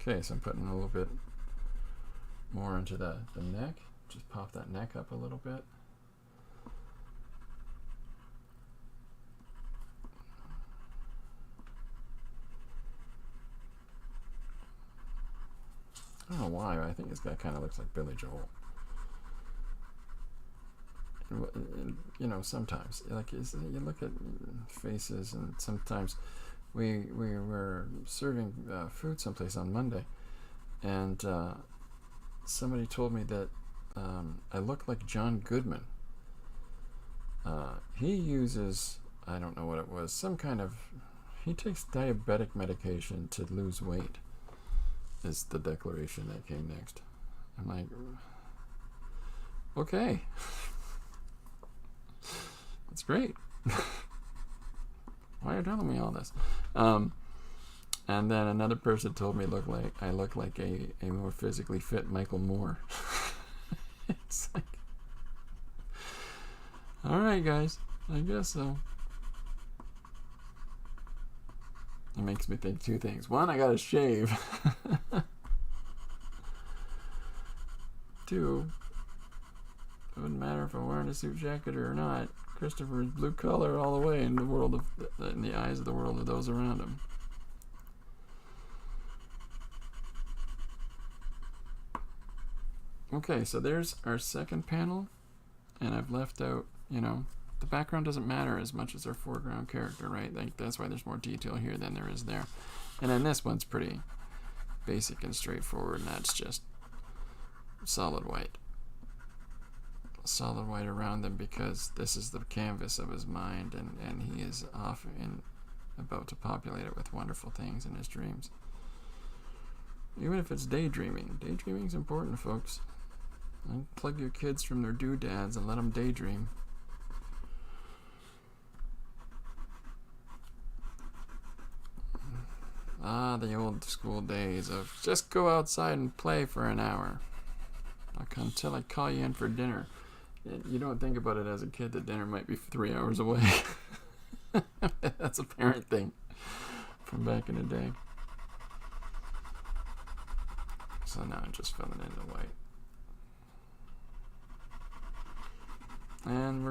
Okay, so I'm putting a little bit more into the neck. Just pop that neck up a little bit. I don't know why, but I think this guy kind of looks like Billy Joel. And, sometimes, like, you look at faces, and sometimes we were serving food someplace on Monday, and somebody told me that I look like John Goodman. He uses, I don't know what it was, he takes diabetic medication to lose weight, is the declaration that came next. I'm like, okay. That's great. Why are you telling me all this? And then another person told me I look like a more physically fit Michael Moore. It's like, all right, guys, I guess so. It makes me think two things. One, I gotta shave. Two, it wouldn't matter if I'm wearing a suit jacket or not. Christopher is blue collar all the way in the world of, in the eyes of the world of those around him. Okay, so there's our second panel, and I've left out, you know, the background doesn't matter as much as our foreground character, right? Like, that's why there's more detail here than there is there. And then this one's pretty basic and straightforward, and that's just solid white. Solid white around them, because this is the canvas of his mind, and he is off and about to populate it with wonderful things in his dreams. Even if it's daydreaming. Daydreaming's important, folks. Unplug your kids from their doodads and let them daydream. Ah, the old school days of just go outside and play for an hour until I call you in for dinner. You don't think about it as a kid that dinner might be 3 hours away. That's a parent thing from back in the day. So now I'm just filling in the white. And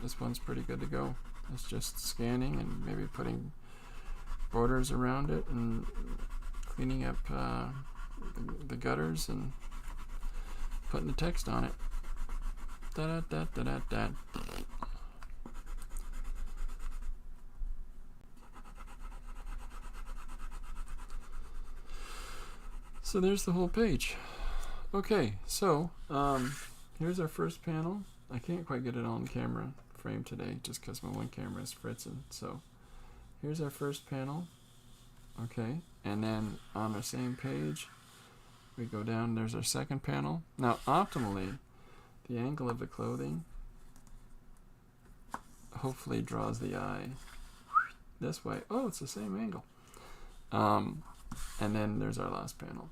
this one's pretty good to go. It's just scanning and maybe putting borders around it and cleaning up the gutters and putting the text on it. Da da da da da da. So there's the whole page. Okay, so here's our first panel. I can't quite get it on camera frame today just because my one camera is fritzing. So here's our first panel. Okay, and then on the same page we go down, there's our second panel. Now optimally, the angle of the clothing hopefully draws the eye this way. Oh, it's the same angle. And then there's our last panel.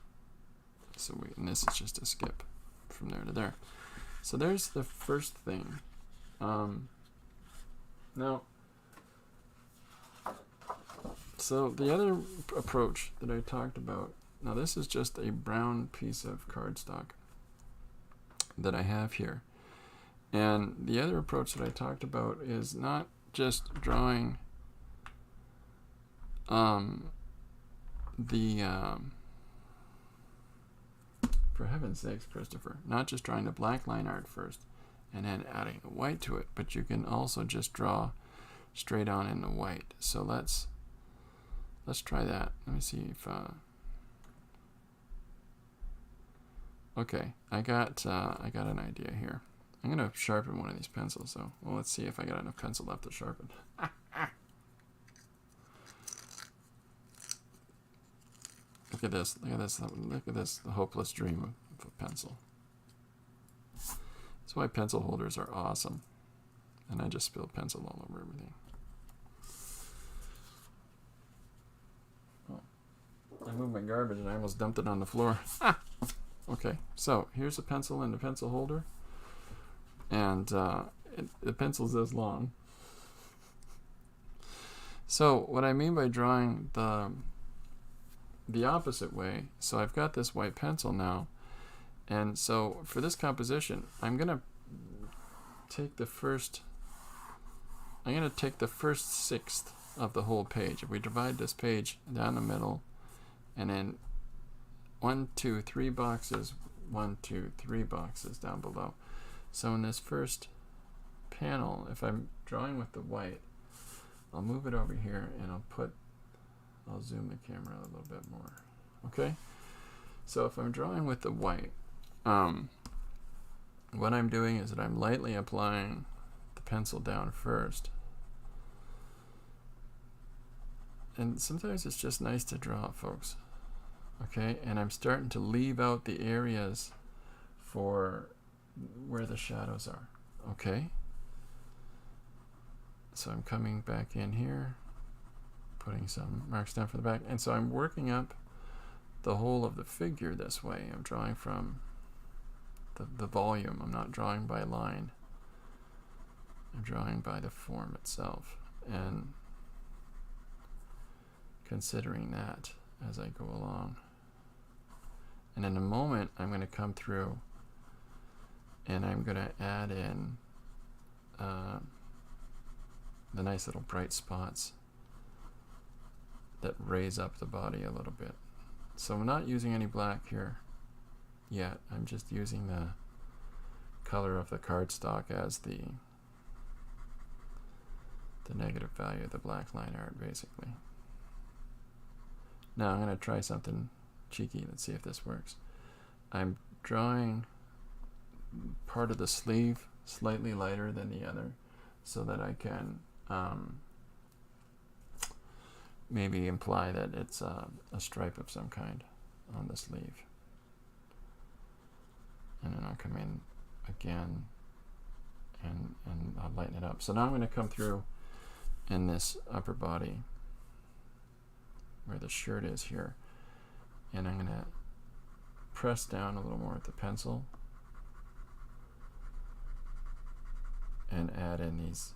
So and this is just a skip from there to there. So there's the first thing. Now, so the other approach that I talked about, now this is just a brown piece of cardstock that I have here. And the other approach that I talked about is not just drawing for heaven's sakes, Christopher, not just drawing the black line art first and then adding the white to it, but you can also just draw straight on in the white. So let's try that. Let me see if okay, I got an idea here. I'm gonna sharpen one of these pencils, so well, let's see if I got enough pencil left to sharpen. Look at this, look at this, look at this, the hopeless dream of a pencil. That's why pencil holders are awesome. And I just spilled pencil all over everything. Oh, I moved my garbage and I almost dumped it on the floor. Okay, so here's a pencil in the pencil holder. And the pencil's this long. So what I mean by drawing the opposite way, so I've got this white pencil now, and so for this composition I'm gonna take the first sixth of the whole page. If we divide this page down the middle, and then 1, 2, 3 boxes, 1, 2, 3 boxes down below. So in this first panel, if I'm drawing with the white, I'll move it over here and I'll zoom the camera a little bit more. Okay? So if I'm drawing with the white, what I'm doing is that I'm lightly applying the pencil down first. And sometimes it's just nice to draw, folks. Okay? And I'm starting to leave out the areas for where the shadows are. Okay? So I'm coming back in here, putting some marks down for the back, and so I'm working up the whole of the figure this way. I'm drawing from the volume. I'm not drawing by line. I'm drawing by the form itself, and considering that as I go along. And in a moment, I'm going to come through And I'm going to add in the nice little bright spots that raise up the body a little bit. So I'm not using any black here yet. I'm just using the color of the cardstock as the negative value of the black line art, basically. Now I'm going to try something cheeky. Let's see if this works. I'm drawing part of the sleeve slightly lighter than the other so that I can maybe imply that it's a stripe of some kind on the sleeve. And then I'll come in again and I'll lighten it up. So now I'm going to come through in this upper body where the shirt is here, and I'm going to press down a little more with the pencil and add in these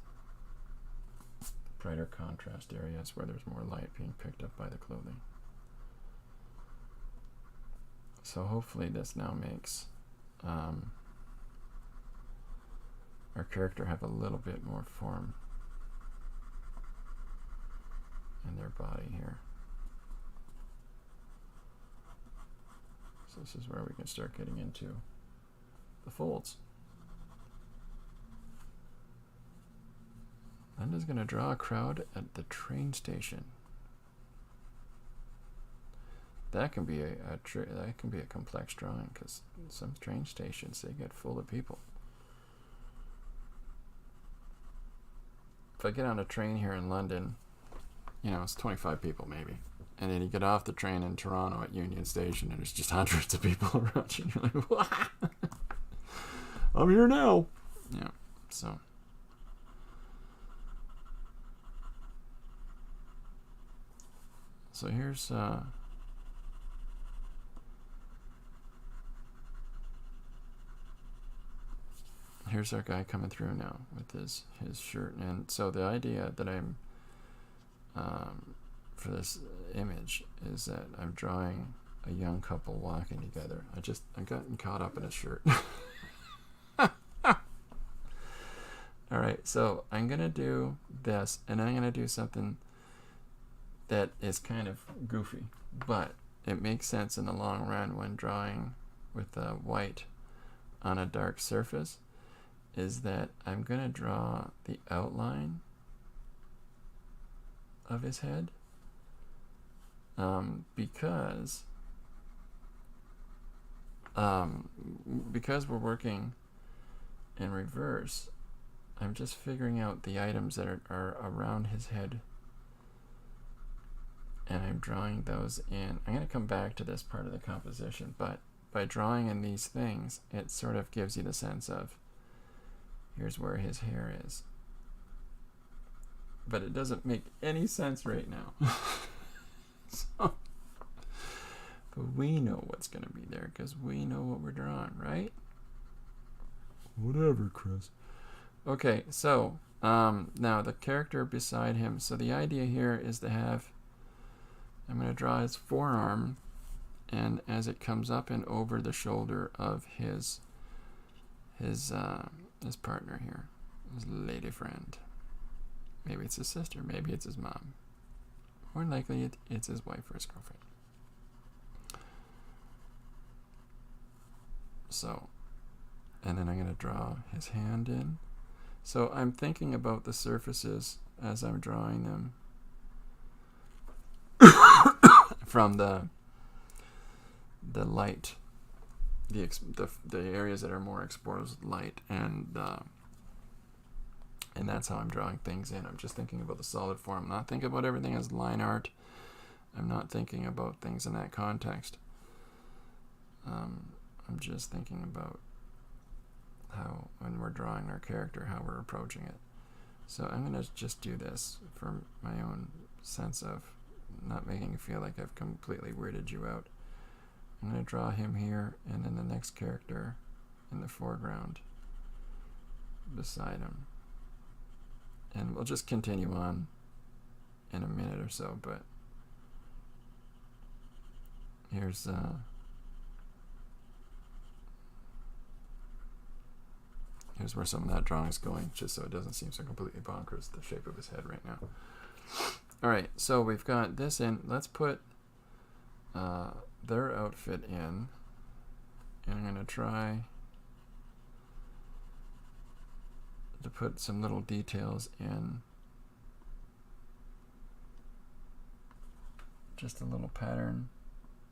brighter contrast areas where there's more light being picked up by the clothing. So hopefully this now makes our character have a little bit more form in their body here. So this is where we can start getting into the folds. Linda's going to draw a crowd at the train station. That can be that can be a complex drawing, because some train stations, they get full of people. If I get on a train here in London, you know, it's 25 people maybe. And then you get off the train in Toronto at Union Station and there's just hundreds of people around you. And you're like, what? I'm here now. Yeah, so. So here's our guy coming through now with his shirt. And so the idea that I'm for this image is that I'm drawing a young couple walking together. I've gotten caught up in a shirt. Alright, so I'm gonna do this, and I'm gonna do something that is kind of goofy, but it makes sense in the long run when drawing with white on a dark surface, is that I'm going to draw the outline of his head, because we're working in reverse. I'm just figuring out the items that are around his head, and I'm drawing those in. I'm going to come back to this part of the composition, but by drawing in these things, it sort of gives you the sense of, here's where his hair is. But it doesn't make any sense right now. So, but we know what's going to be there because we know what we're drawing, right? Whatever, Chris. Okay, so now the character beside him. So the idea here is to have, I'm going to draw his forearm, and as it comes up and over the shoulder of his partner here, his lady friend. Maybe it's his sister, maybe it's his mom. More likely it's his wife or his girlfriend. So, and then I'm going to draw his hand in. So I'm thinking about the surfaces as I'm drawing them from the light, the areas that are more exposed light, and that's how I'm drawing things in. I'm just thinking about the solid form. I'm not thinking about everything as line art. I'm not thinking about things in that context. I'm just thinking about how, when we're drawing our character, how we're approaching it. So I'm going to just do this for my own sense of not making you feel like I've completely weirded you out. I'm going to draw him here, and then the next character in the foreground beside him. And we'll just continue on in a minute or so, but here's Here's where some of that drawing is going, just so it doesn't seem so completely bonkers, the shape of his head right now. All right, so we've got this in. Let's put their outfit in, and I'm going to try to put some little details in. Just a little pattern.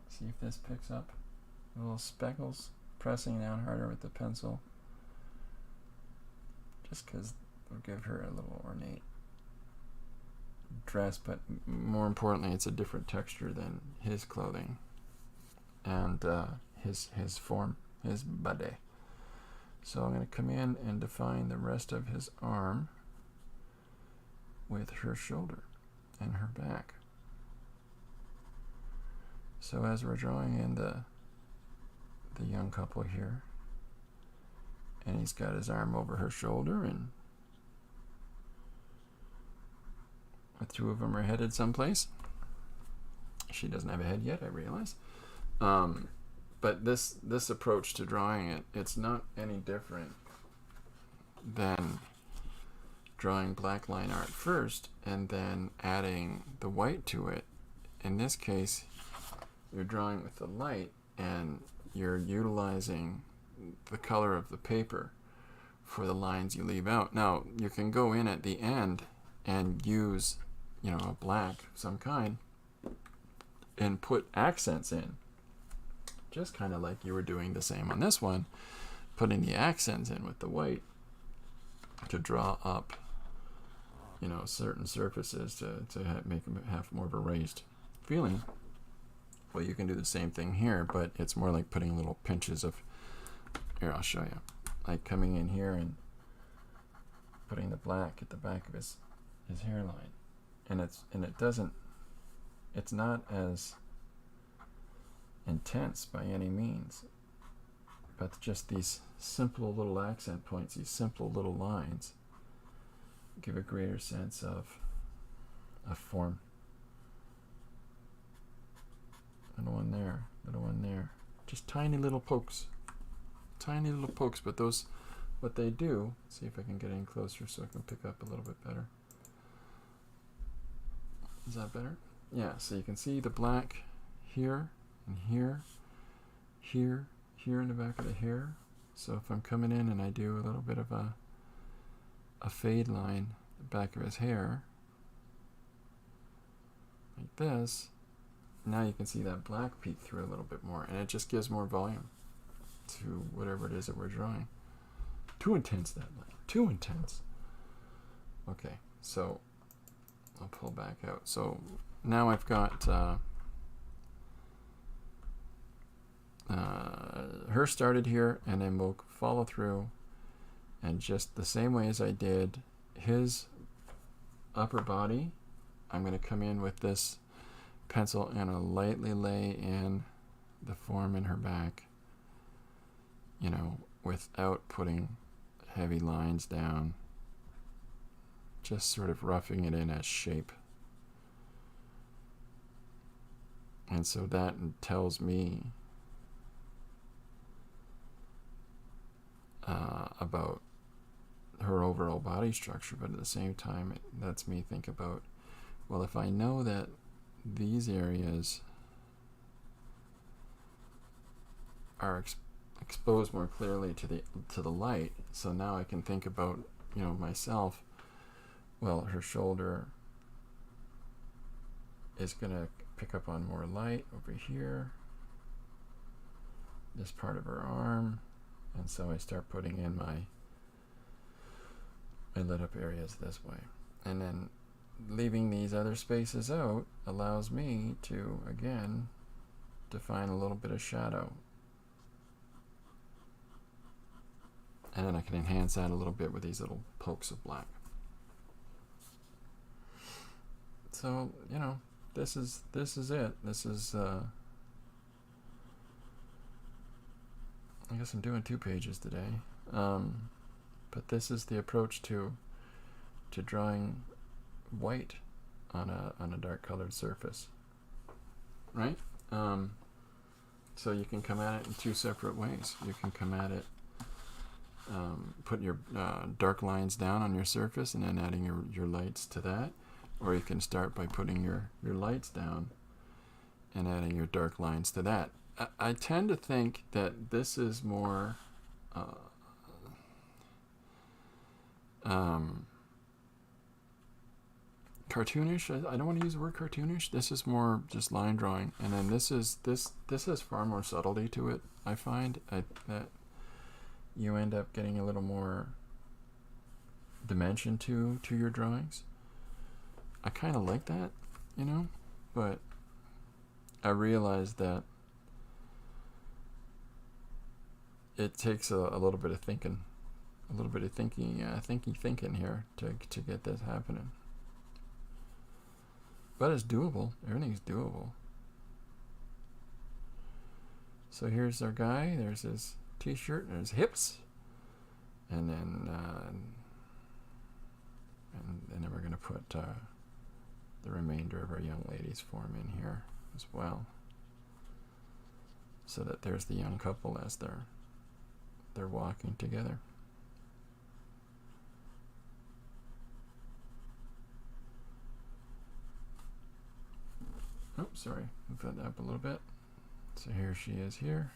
See if this picks up. Little speckles, pressing down harder with the pencil. Just because it'll give her a little ornate dress, but more importantly, it's a different texture than his clothing and his form, his body. So I'm going to come in and define the rest of his arm with her shoulder and her back. So as we're drawing in the young couple here, and he's got his arm over her shoulder, and the two of them are headed someplace. She doesn't have a head yet, I realize. But this approach to drawing it, it's not any different than drawing black line art first and then adding the white to it. In this case, you're drawing with the light and you're utilizing the color of the paper for the lines you leave out. Now, you can go in at the end and use, you know, a black of some kind and put accents in, just kind of like you were doing the same on this one, putting the accents in with the white to draw up, you know, certain surfaces to make them have more of a raised feeling. Well, you can do the same thing here, but it's more like putting little pinches of, here, I'll show you, like coming in here and putting the black at the back of his hairline, and it's not as intense by any means, but just these simple little accent points, these simple little lines, give a greater sense of form. Little one there, little one there. Just tiny little pokes. Tiny little pokes, but those, what they do, see if I can get in closer so I can pick up a little bit better. Is that better? Yeah, so you can see the black here and here, here, here in the back of the hair. So if I'm coming in and I do a little bit of a fade line the back of his hair, like this, now you can see that black peek through a little bit more, and it just gives more volume to whatever it is that we're drawing. Too intense, that line. Too intense. Okay, so I'll pull back out. So now I've got her started here, and then we'll follow through, and just the same way as I did his upper body, I'm going to come in with this pencil and lightly lay in the form in her back, you know, without putting heavy lines down, just sort of roughing it in as shape. And so that tells me about her overall body structure, but at the same time it lets me think about, well, if I know that these areas are exposed more clearly to the light, so now I can think about, you know, myself, well, her shoulder is going to pick up on more light over here, this part of her arm, and so I start putting in my lit up areas this way, and then leaving these other spaces out allows me to, again, define a little bit of shadow. And then I can enhance that a little bit with these little pokes of black. So, you know, this is it. This is, I guess I'm doing 2 pages today. But this is the approach to drawing white on a dark colored surface, right? So you can come at it in 2 separate ways. You can come at it putting your dark lines down on your surface and then adding your lights to that. Or you can start by putting your lights down and adding your dark lines to that. I tend to think that this is more cartoonish. I don't want to use the word cartoonish. This is more just line drawing, and then this has far more subtlety to it. I find that you end up getting a little more dimension to your drawings. I kind of like that, you know, but I realize that it takes a little bit of thinking, thinking here to get this happening. But it's doable. Everything's doable. So here's our guy. There's his t-shirt and his hips, and then we're gonna put the remainder of our young ladies form in here as well, so that there's the young couple as they're walking together. Oh, sorry, move that up a little bit. So here she is here.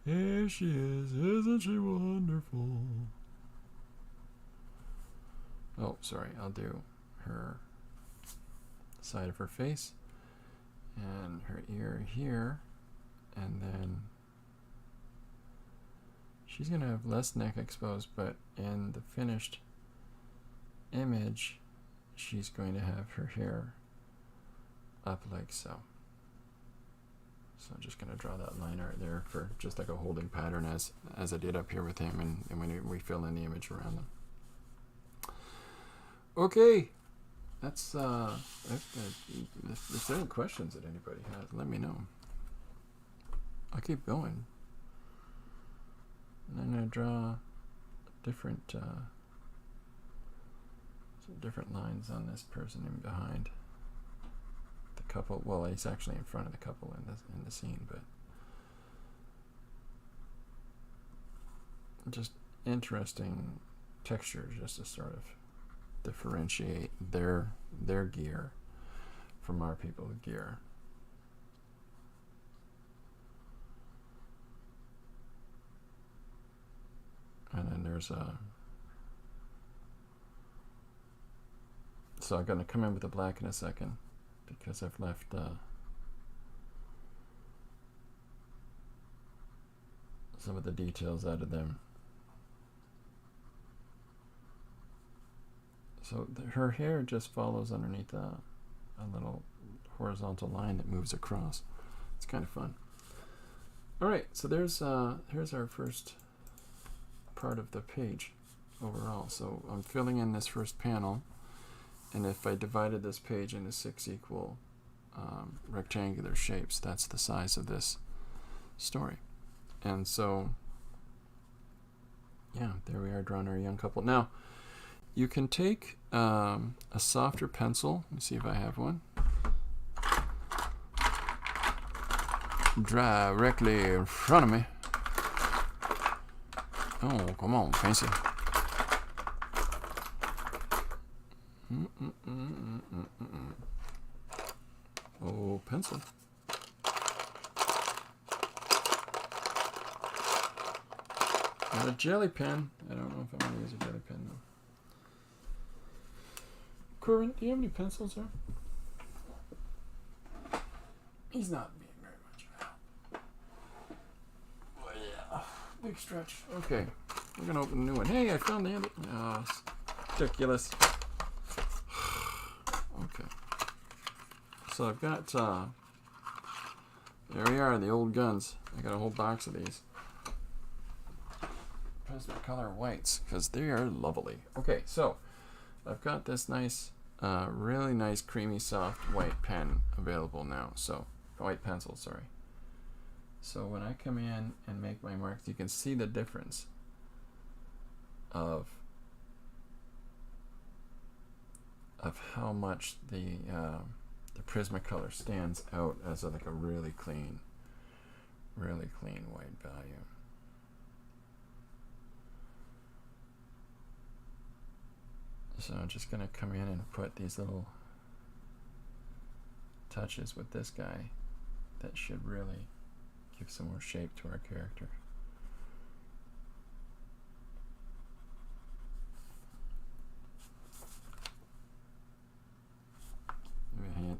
Here she is, isn't she wonderful? Oh, sorry, I'll do her side of her face and her ear here, and then she's going to have less neck exposed, but in the finished image she's going to have her hair up like so. So I'm just going to draw that line right there for just like a holding pattern as I did up here with him, and when we fill in the image around them. Okay, that's if there are any questions that anybody has, let me know. I'll keep going. And I'm going to draw different lines on this person in behind the couple. Well, he's actually in front of the couple in the scene, but just interesting textures just to sort of differentiate their gear from our people's gear. And then there's so I'm going to come in with the black in a second because I've left some of the details out of them. So her hair just follows underneath a little horizontal line that moves across. It's kind of fun. All right, so here's our first part of the page overall. So I'm filling in this first panel, and if I divided this page into 6 equal rectangular shapes, that's the size of this story. And so, yeah, there we are drawing our young couple. Now, you can take a softer pencil. Let me see if I have one. Directly in front of me. Oh, come on, pencil. Oh, pencil. Got a jelly pen. I don't know if I'm going to use a jelly pen though. Corinne, do you have any pencils there? He's not being very much of help. Oh, yeah. Big stretch. Okay. We're going to open a new one. Hey, I found the end. Oh, it's ridiculous. Okay. So I've got, there we are, the old guns. I got a whole box of these. Color whites, because they are lovely. Okay, so I've got this nice, really nice, creamy, soft white pen available now. So, white pencil, sorry. So when I come in and make my marks, you can see the difference of how much the Prismacolor stands out as like a really clean white value. So I'm just going to come in and put these little touches with this guy that should really give some more shape to our character.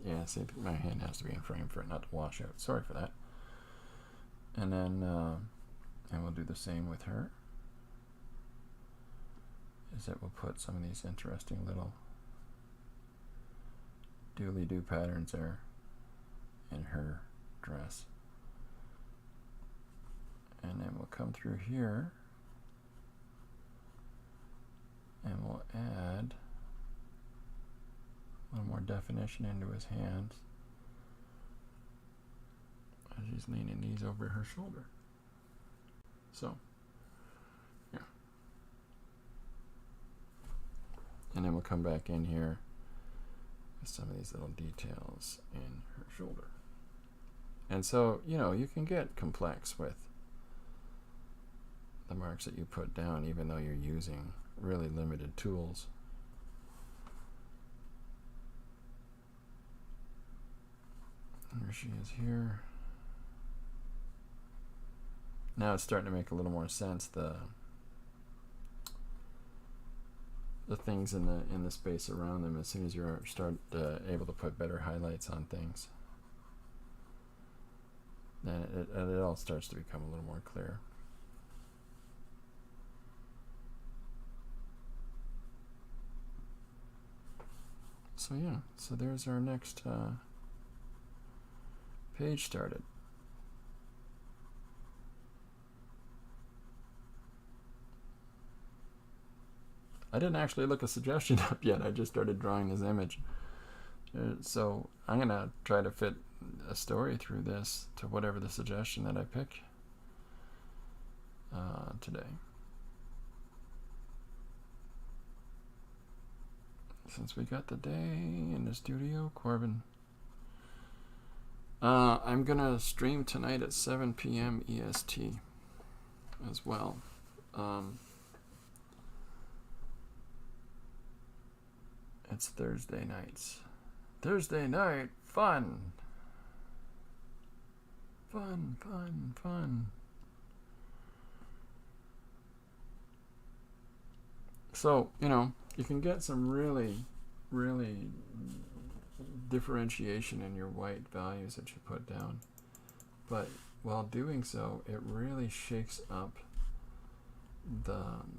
Yeah, see, my hand has to be in frame for it not to wash out. Sorry for that. And then, and we'll do the same with her. Is that we'll put some of these interesting little dooley-doo patterns there in her dress. And then we'll come through here and we'll add a little more definition into his hands as he's leaning these over her shoulder. So, yeah. And then we'll come back in here with some of these little details in her shoulder. And so, you know, you can get complex with the marks that you put down, even though you're using really limited tools. There she is here. Now it's starting to make a little more sense, the things in the space around them, as soon as you're able to put better highlights on things. Then it all starts to become a little more clear. So yeah, so there's our next page started. I didn't actually look a suggestion up yet. I just started drawing this image. So I'm going to try to fit a story through this to whatever the suggestion that I pick today. Since we got the day in the studio, Corbin. I'm going to stream tonight at 7 p.m. EST as well. It's Thursday nights. Thursday night, fun. Fun, fun, fun. So, you know, you can get some really, really differentiation in your white values that you put down. But while doing so, it really shakes up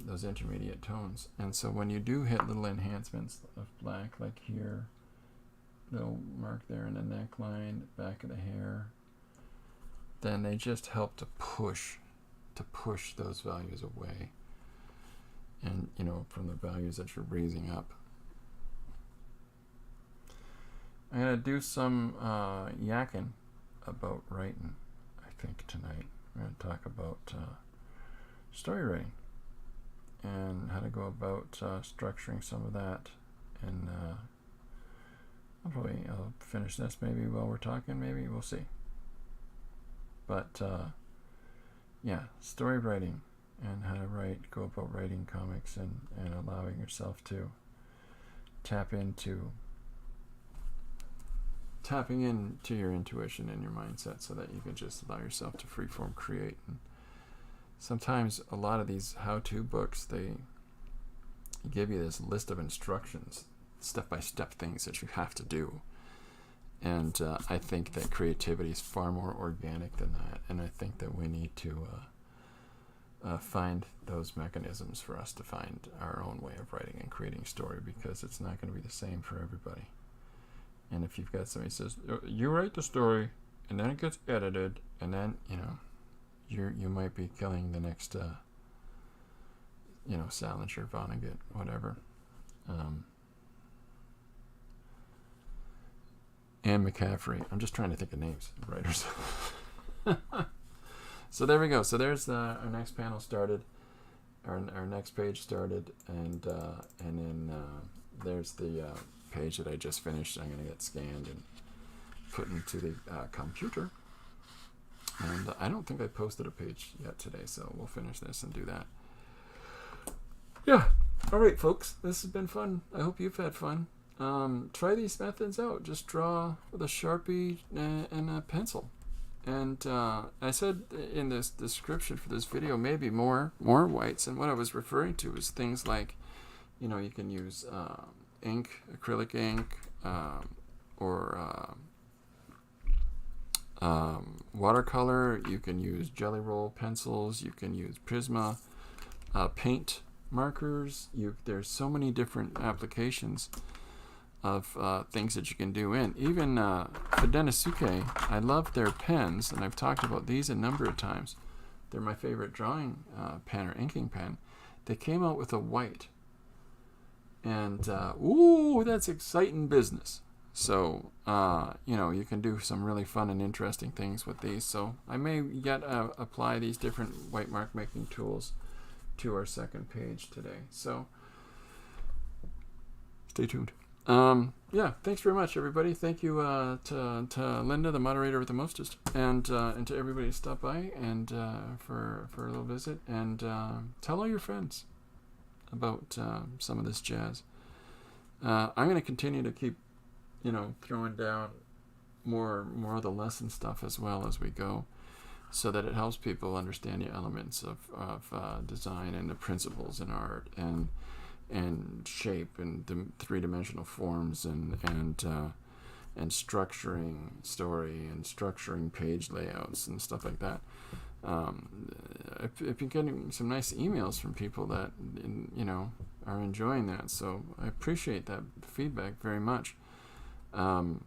those intermediate tones. And so when you do hit little enhancements of black, like here, little mark there in the neckline, back of the hair, then they just help to push those values away. And, you know, from the values that you're raising up. I'm going to do some yakking about writing, I think, tonight. We're going to talk about story writing and how to go about structuring some of that. And I'll finish this maybe while we're talking, maybe, we'll see. But, yeah, story writing. And how to go about writing comics and allowing yourself to tapping into your intuition and your mindset so that you can just allow yourself to freeform create. And sometimes a lot of these how-to books, they give you this list of instructions, step-by-step things that you have to do. And I think that creativity is far more organic than that. And I think that we need to find those mechanisms for us to find our own way of writing and creating story, because it's not going to be the same for everybody. And if you've got somebody who says, you write the story, and then it gets edited, and then, you know, you might be killing the next, you know, Salinger, Vonnegut, whatever. Anne McCaffrey. I'm just trying to think of names of writers. So there we go. So there's our next panel started, our next page started, and then there's the page that I just finished. I'm going to get scanned and put into the computer. And I don't think I posted a page yet today, so we'll finish this and do that. Yeah. All right, folks, this has been fun. I hope you've had fun. Try these methods out. Just draw with a Sharpie and a pencil. And I said in this description for this video, maybe more whites. And what I was referring to is things like, you know, you can use ink, acrylic ink, or watercolor. You can use jelly roll pencils. You can use Prisma, paint markers. There's so many different applications of things that you can do in. Even for Denisuke, I love their pens, and I've talked about these a number of times. They're my favorite drawing pen or inking pen. They came out with a white. And, ooh, that's exciting business. So, you know, you can do some really fun and interesting things with these. So I may yet apply these different white mark making tools to our second page today. So stay tuned. Yeah, thanks very much, everybody. Thank you to Linda, the moderator with the mostest, and to everybody who stopped by and for a little visit. And tell all your friends about some of this jazz. I'm going to continue to keep, you know, throwing down more of the lesson stuff as well as we go, so that it helps people understand the elements of design and the principles in art and shape and the three-dimensional forms and structuring story and structuring page layouts and stuff like that. I've been getting some nice emails from people that, you know, are enjoying that, so I appreciate that feedback very much. And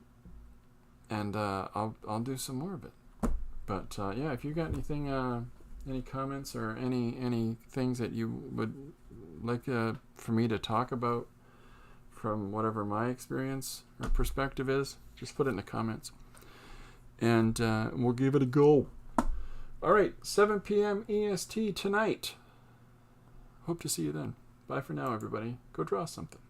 I'll do some more of it. But yeah, if you got anything, any comments or any things that you would like for me to talk about from whatever my experience or perspective is, just put it in the comments, and we'll give it a go. All right, 7 p.m. EST tonight. Hope to see you then. Bye for now, everybody. Go draw something.